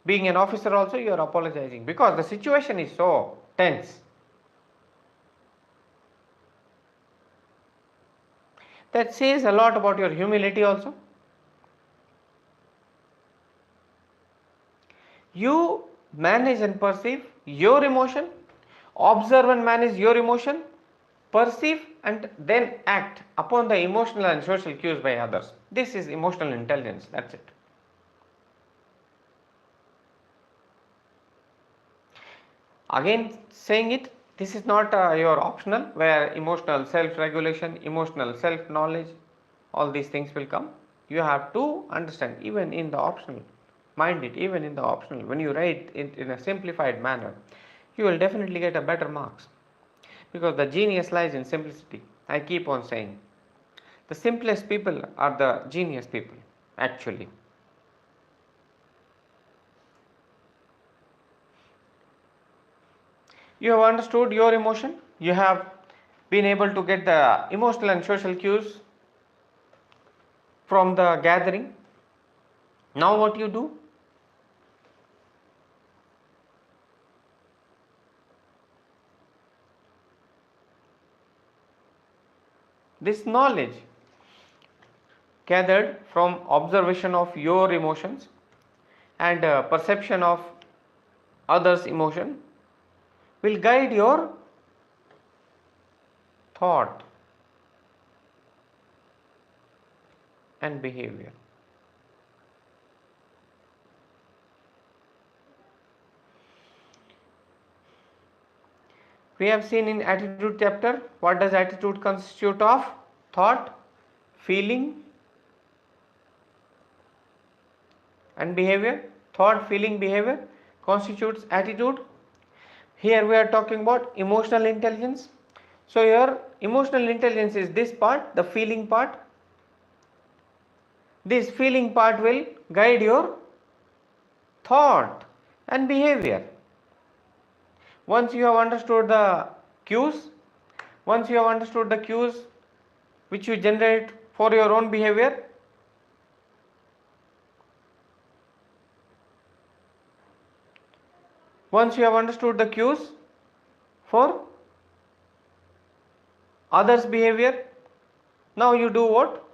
S1: Being an officer also, you are apologizing because the situation is so tense. That says a lot about your humility also. You manage and perceive your emotion, observe and manage your emotion, perceive and then act upon the emotional and social cues by others. This is emotional intelligence, that's it. Again saying it, this is not your optional, where emotional self-regulation, emotional self-knowledge, all these things will come. You have to understand, even in the optional, mind it, even in the optional, when you write it in a simplified manner, you will definitely get a better marks. Because the genius lies in simplicity. I keep on saying, the simplest people are the genius people, actually. You have understood your emotion, you have been able to get the emotional and social cues from the gathering. Now what you do? This knowledge gathered from observation of your emotions and perception of others' emotion will guide your thought and behavior. We have seen in attitude chapter, what does attitude constitute of? Thought, feeling and behavior. Thought, feeling, behavior constitutes attitude. Here we are talking about emotional intelligence. So your emotional intelligence is this part, the feeling part. This feeling part will guide your thought and behavior. Once you have understood the cues, once you have understood the cues which you generate for your own behavior, once you have understood the cues for others' behavior, now you do what?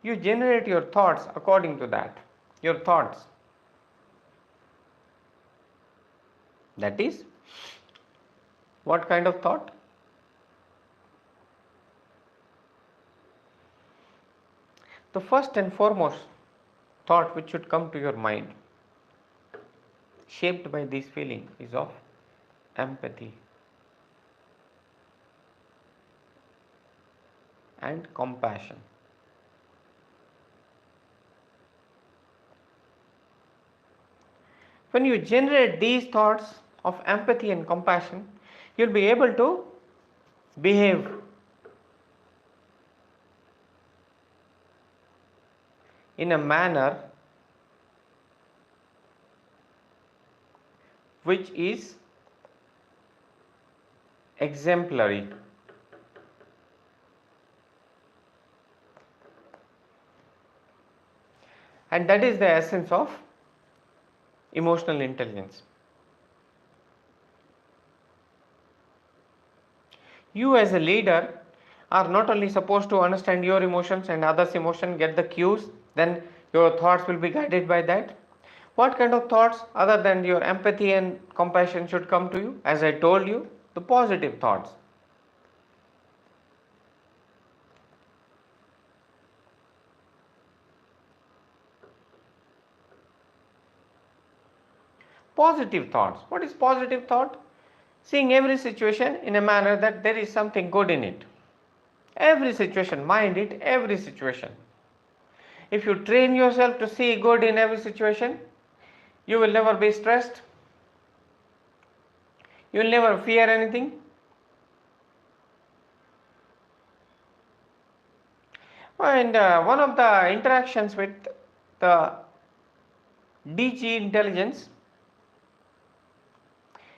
S1: You generate your thoughts according to that. Your thoughts. That is, what kind of thought? The first and foremost thought which should come to your mind, shaped by this feeling, is of empathy and compassion. When you generate these thoughts of empathy and compassion, you'll be able to behave in a manner which is exemplary. And that is the essence of emotional intelligence. You as a leader are not only supposed to understand your emotions and others' emotion, get the cues, then Your thoughts will be guided by that. What kind of thoughts other than your empathy and compassion should come to you? As I told you, the positive thoughts. Positive thoughts. What is positive thought? Seeing every situation in a manner that there is something good in it. Every situation, mind it, every situation. If you train yourself to see good in every situation, you will never be stressed. You will never fear anything. And one of the interactions with the DG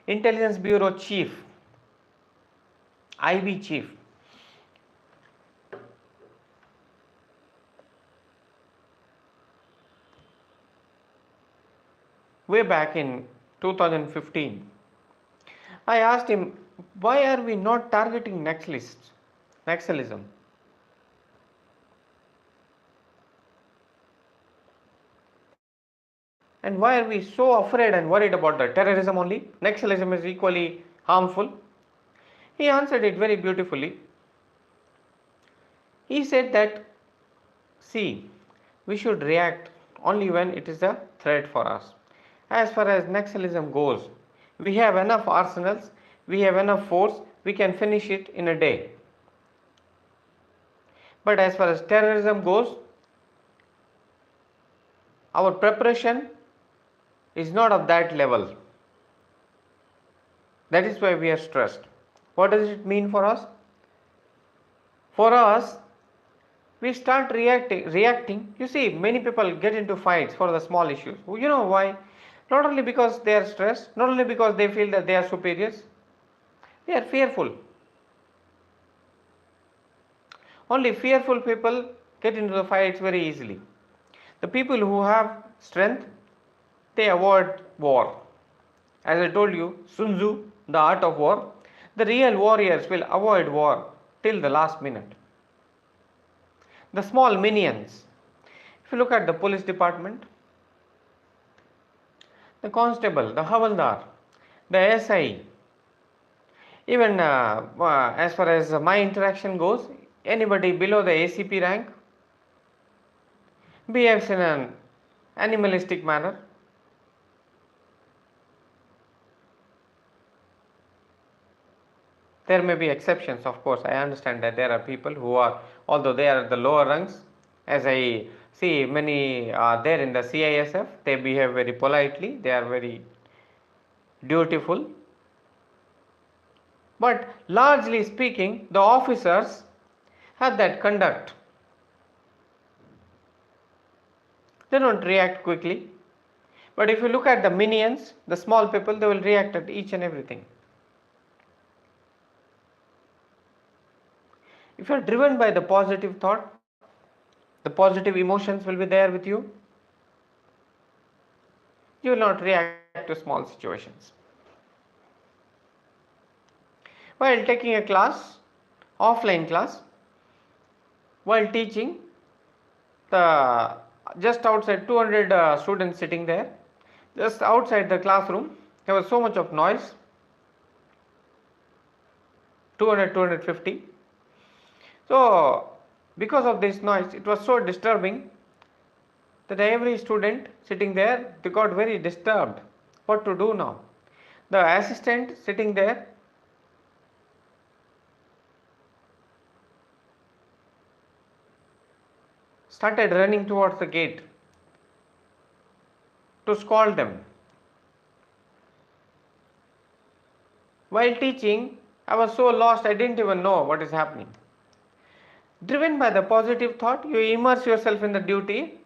S1: Intelligence Bureau Chief, IB Chief, way back in 2015, I asked him, why are we not targeting Naxalism? And why are we so afraid and worried about the terrorism only? Naxalism is equally harmful. He answered it very beautifully. He said that, see, we should react only when it is a threat for us. As far as Naxalism goes, we have enough arsenals, we have enough force, we can finish it in a day. But as far as terrorism goes, our preparation is not of that level. That is why we are stressed. What does it mean for us? For us, we start reacting. You see, many people get into fights for the small issues. You know why? Not only because they are stressed, not only because they feel that they are superiors, they are fearful. Only fearful people get into the fights very easily. The people who have strength, they avoid war. As I told you, Sun Tzu, the art of war, the real warriors will avoid war till the last minute. The small minions, if you look at the police department, the constable, the havaldar, the SI, even as far as my interaction goes, anybody below the ACP rank behaves in an animalistic manner. There may be exceptions, of course. I understand that there are people who are, although they are at the lower ranks, as I see many are there in the CISF, they behave very politely, they are very dutiful. But largely speaking, the officers have that conduct. They don't react quickly. But if you look at the minions, the small people, they will react at each and everything. If you are driven by the positive thought, the positive emotions will be there with you. You will not react to small situations. While taking a class, offline class, while teaching, just outside 200 students sitting there, just outside the classroom, there was so much of noise, 200, 250. So, because of this noise, it was so disturbing that every student sitting there, they got very disturbed. What to do now? The assistant sitting there, started running towards the gate to scold them. While teaching, I was so lost, I didn't even know what is happening. Driven by the positive thought, you immerse yourself in the duty.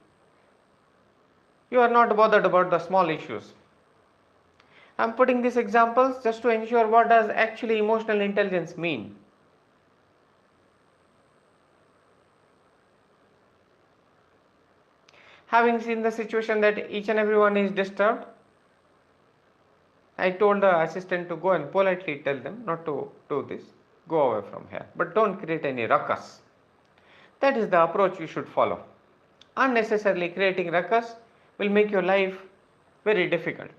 S1: You are not bothered about the small issues. I am putting these examples just to ensure what does actually emotional intelligence mean. Having seen the situation that each and everyone is disturbed, I told the assistant to go and politely tell them not to do this. Go away from here. But don't create any ruckus. That is the approach you should follow. unnecessarily creating ruckus will make your life very difficult.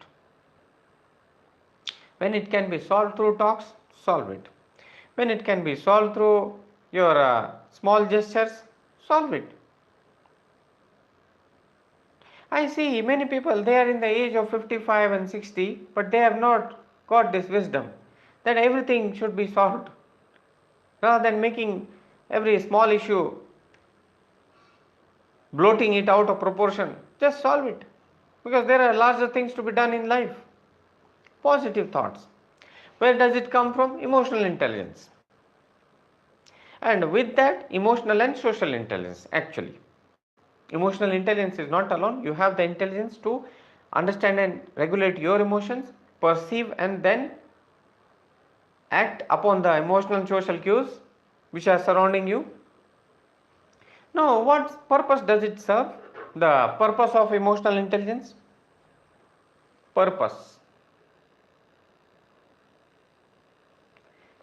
S1: When it can be solved through talks, solve it. When it can be solved through your small gestures, solve it. I see many people, they are in the age of 55 and 60, but they have not got this wisdom that everything should be solved. Rather than making every small issue, bloating it out of proportion, just solve it. Because there are larger things to be done in life. Positive thoughts. Where does it come from? Emotional intelligence. And with that, emotional and social intelligence actually. Emotional intelligence is not alone. You have the intelligence to understand and regulate your emotions, perceive and then act upon the emotional and social cues which are surrounding you. Now, what purpose does it serve? The purpose of emotional intelligence? Purpose.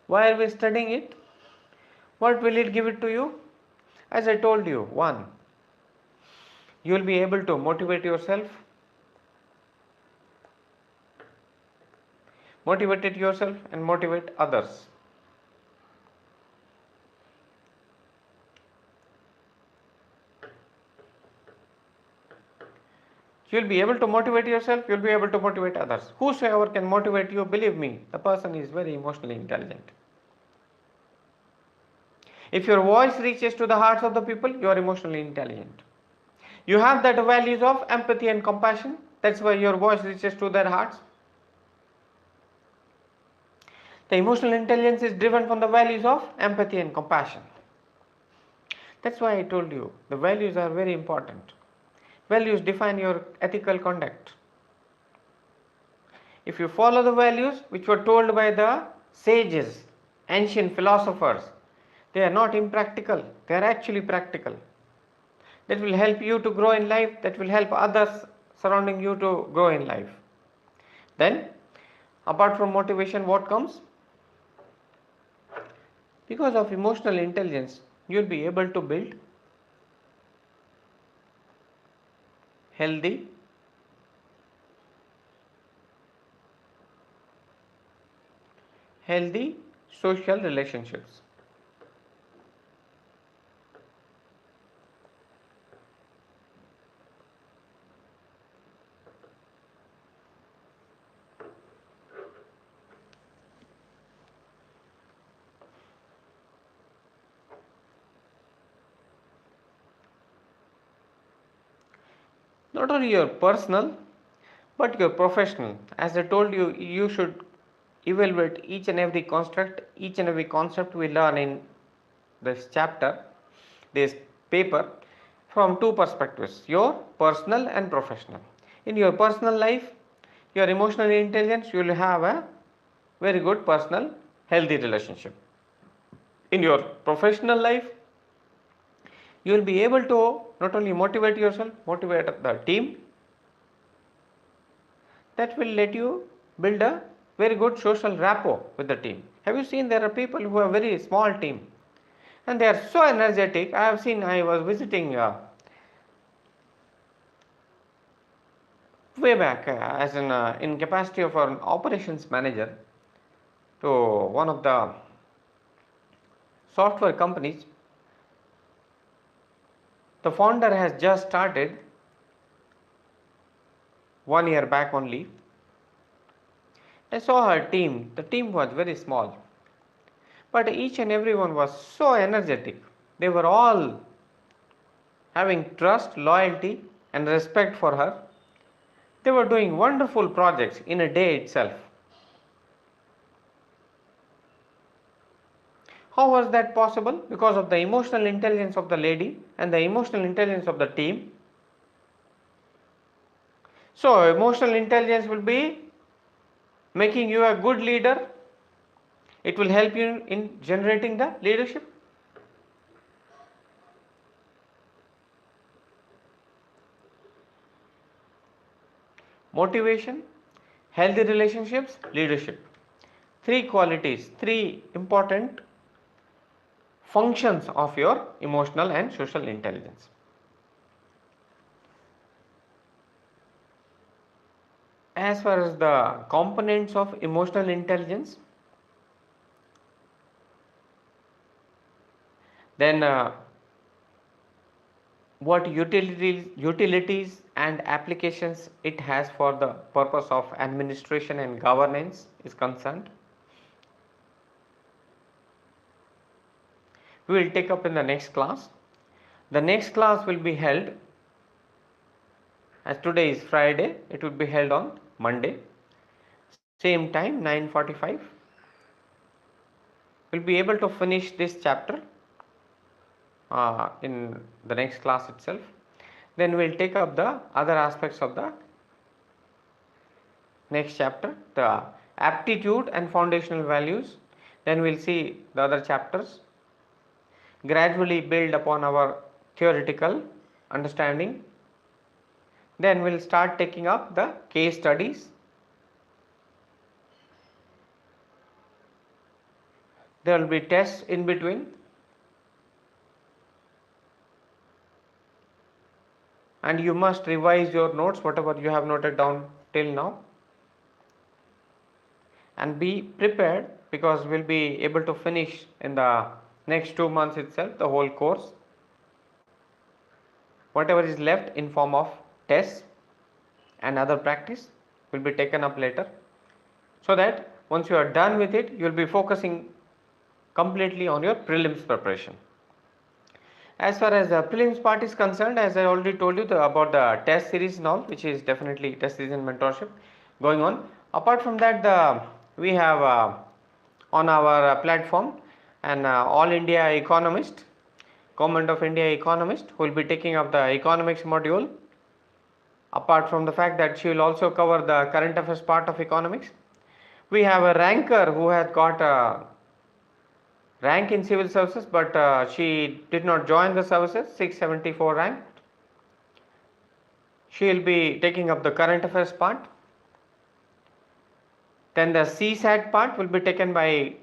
S1: Why are we studying it? What will it give it to you? As I told you, one, you will be able to motivate yourself. Motivate yourself and motivate others. You will be able to motivate yourself, you will be able to motivate others. Whosoever can motivate you, believe me, the person is very emotionally intelligent. If your voice reaches to the hearts of the people, you are emotionally intelligent. You have that values of empathy and compassion, that's why your voice reaches to their hearts. The emotional intelligence is driven from the values of empathy and compassion. That's why I told you, the values are very important. Values define your ethical conduct. If you follow the values which were told by the sages, ancient philosophers, they are not impractical, they are actually practical. That will help you to grow in life, that will help others surrounding you to grow in life. Then, apart from motivation, what comes? Because of emotional intelligence, you will be able to build healthy, social relationships. Not only your personal, but your professional. As I told you, you should evaluate each and every construct, each and every concept we learn in this chapter, this paper, from two perspectives, your personal and professional. In your personal life, your emotional intelligence, you will have a very good personal healthy relationship. In your professional life, you will be able to not only motivate yourself, motivate the team. That will let you build a very good social rapport with the team. Have you seen there are people who have very small team and they are so energetic. I have seen, I was visiting way back as in capacity of an operations manager to one of the software companies. The founder has just started 1 year back only. I saw her team. The team was very small, but each and everyone was so energetic. They were all having trust, loyalty and respect for her. They were doing wonderful projects in a day itself. How was that possible? Because of the emotional intelligence of the lady and the emotional intelligence of the team. So, emotional intelligence will be making you a good leader. It will help you in generating the leadership. Motivation, healthy relationships, leadership. Three qualities, three important functions of your emotional and social intelligence. As far as the components of emotional intelligence, then what utilities and applications it has for the purpose of administration and governance is concerned, we will take up in the next class. The next class will be held, as today is Friday, it will be held on Monday, same time 9:45. We'll be able to finish this chapter in the next class itself. Then we'll take up the other aspects of the next chapter, the aptitude and foundational values. Then we'll see the other chapters, gradually build upon our theoretical understanding. Then we'll start taking up the case studies. There will be tests in between, and you must revise your notes, whatever you have noted down till now, and be prepared, because we'll be able to finish in the next 2 months itself the whole course. Whatever is left in form of tests and other practice will be taken up later, so that once you are done with it, you will be focusing completely on your prelims preparation. As far as the prelims part is concerned, as I already told you about the test series now, which is definitely test series and mentorship going on. Apart from that, we have on our platform an All India economist, Government of India economist, who will be taking up the economics module. Apart from the fact that she will also cover the current affairs part of economics, we have a ranker who has got a rank in civil services, but she did not join the services, 674 rank. She will be taking up the current affairs part. Then the CSAT part will be taken by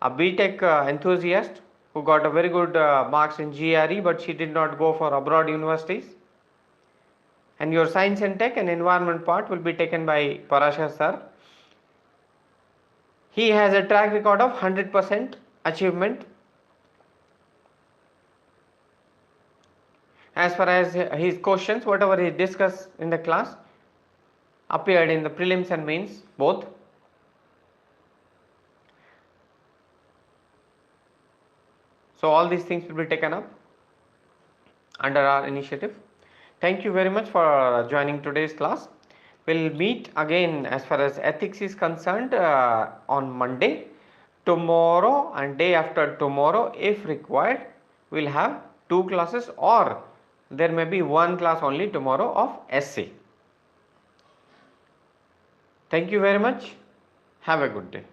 S1: a BTech enthusiast who got a very good marks in GRE, but she did not go for abroad universities. And your science and tech and environment part will be taken by Parashar sir. He has a track record of 100% achievement. As far as his questions, whatever he discussed in the class, appeared in the prelims and mains both. So all these things will be taken up under our initiative. Thank you very much for joining today's class. We'll meet again as far as ethics is concerned on Monday. Tomorrow and day after tomorrow, if required, we'll have 2 classes, or there may be 1 class only tomorrow of essay. Thank you very much. Have a good day.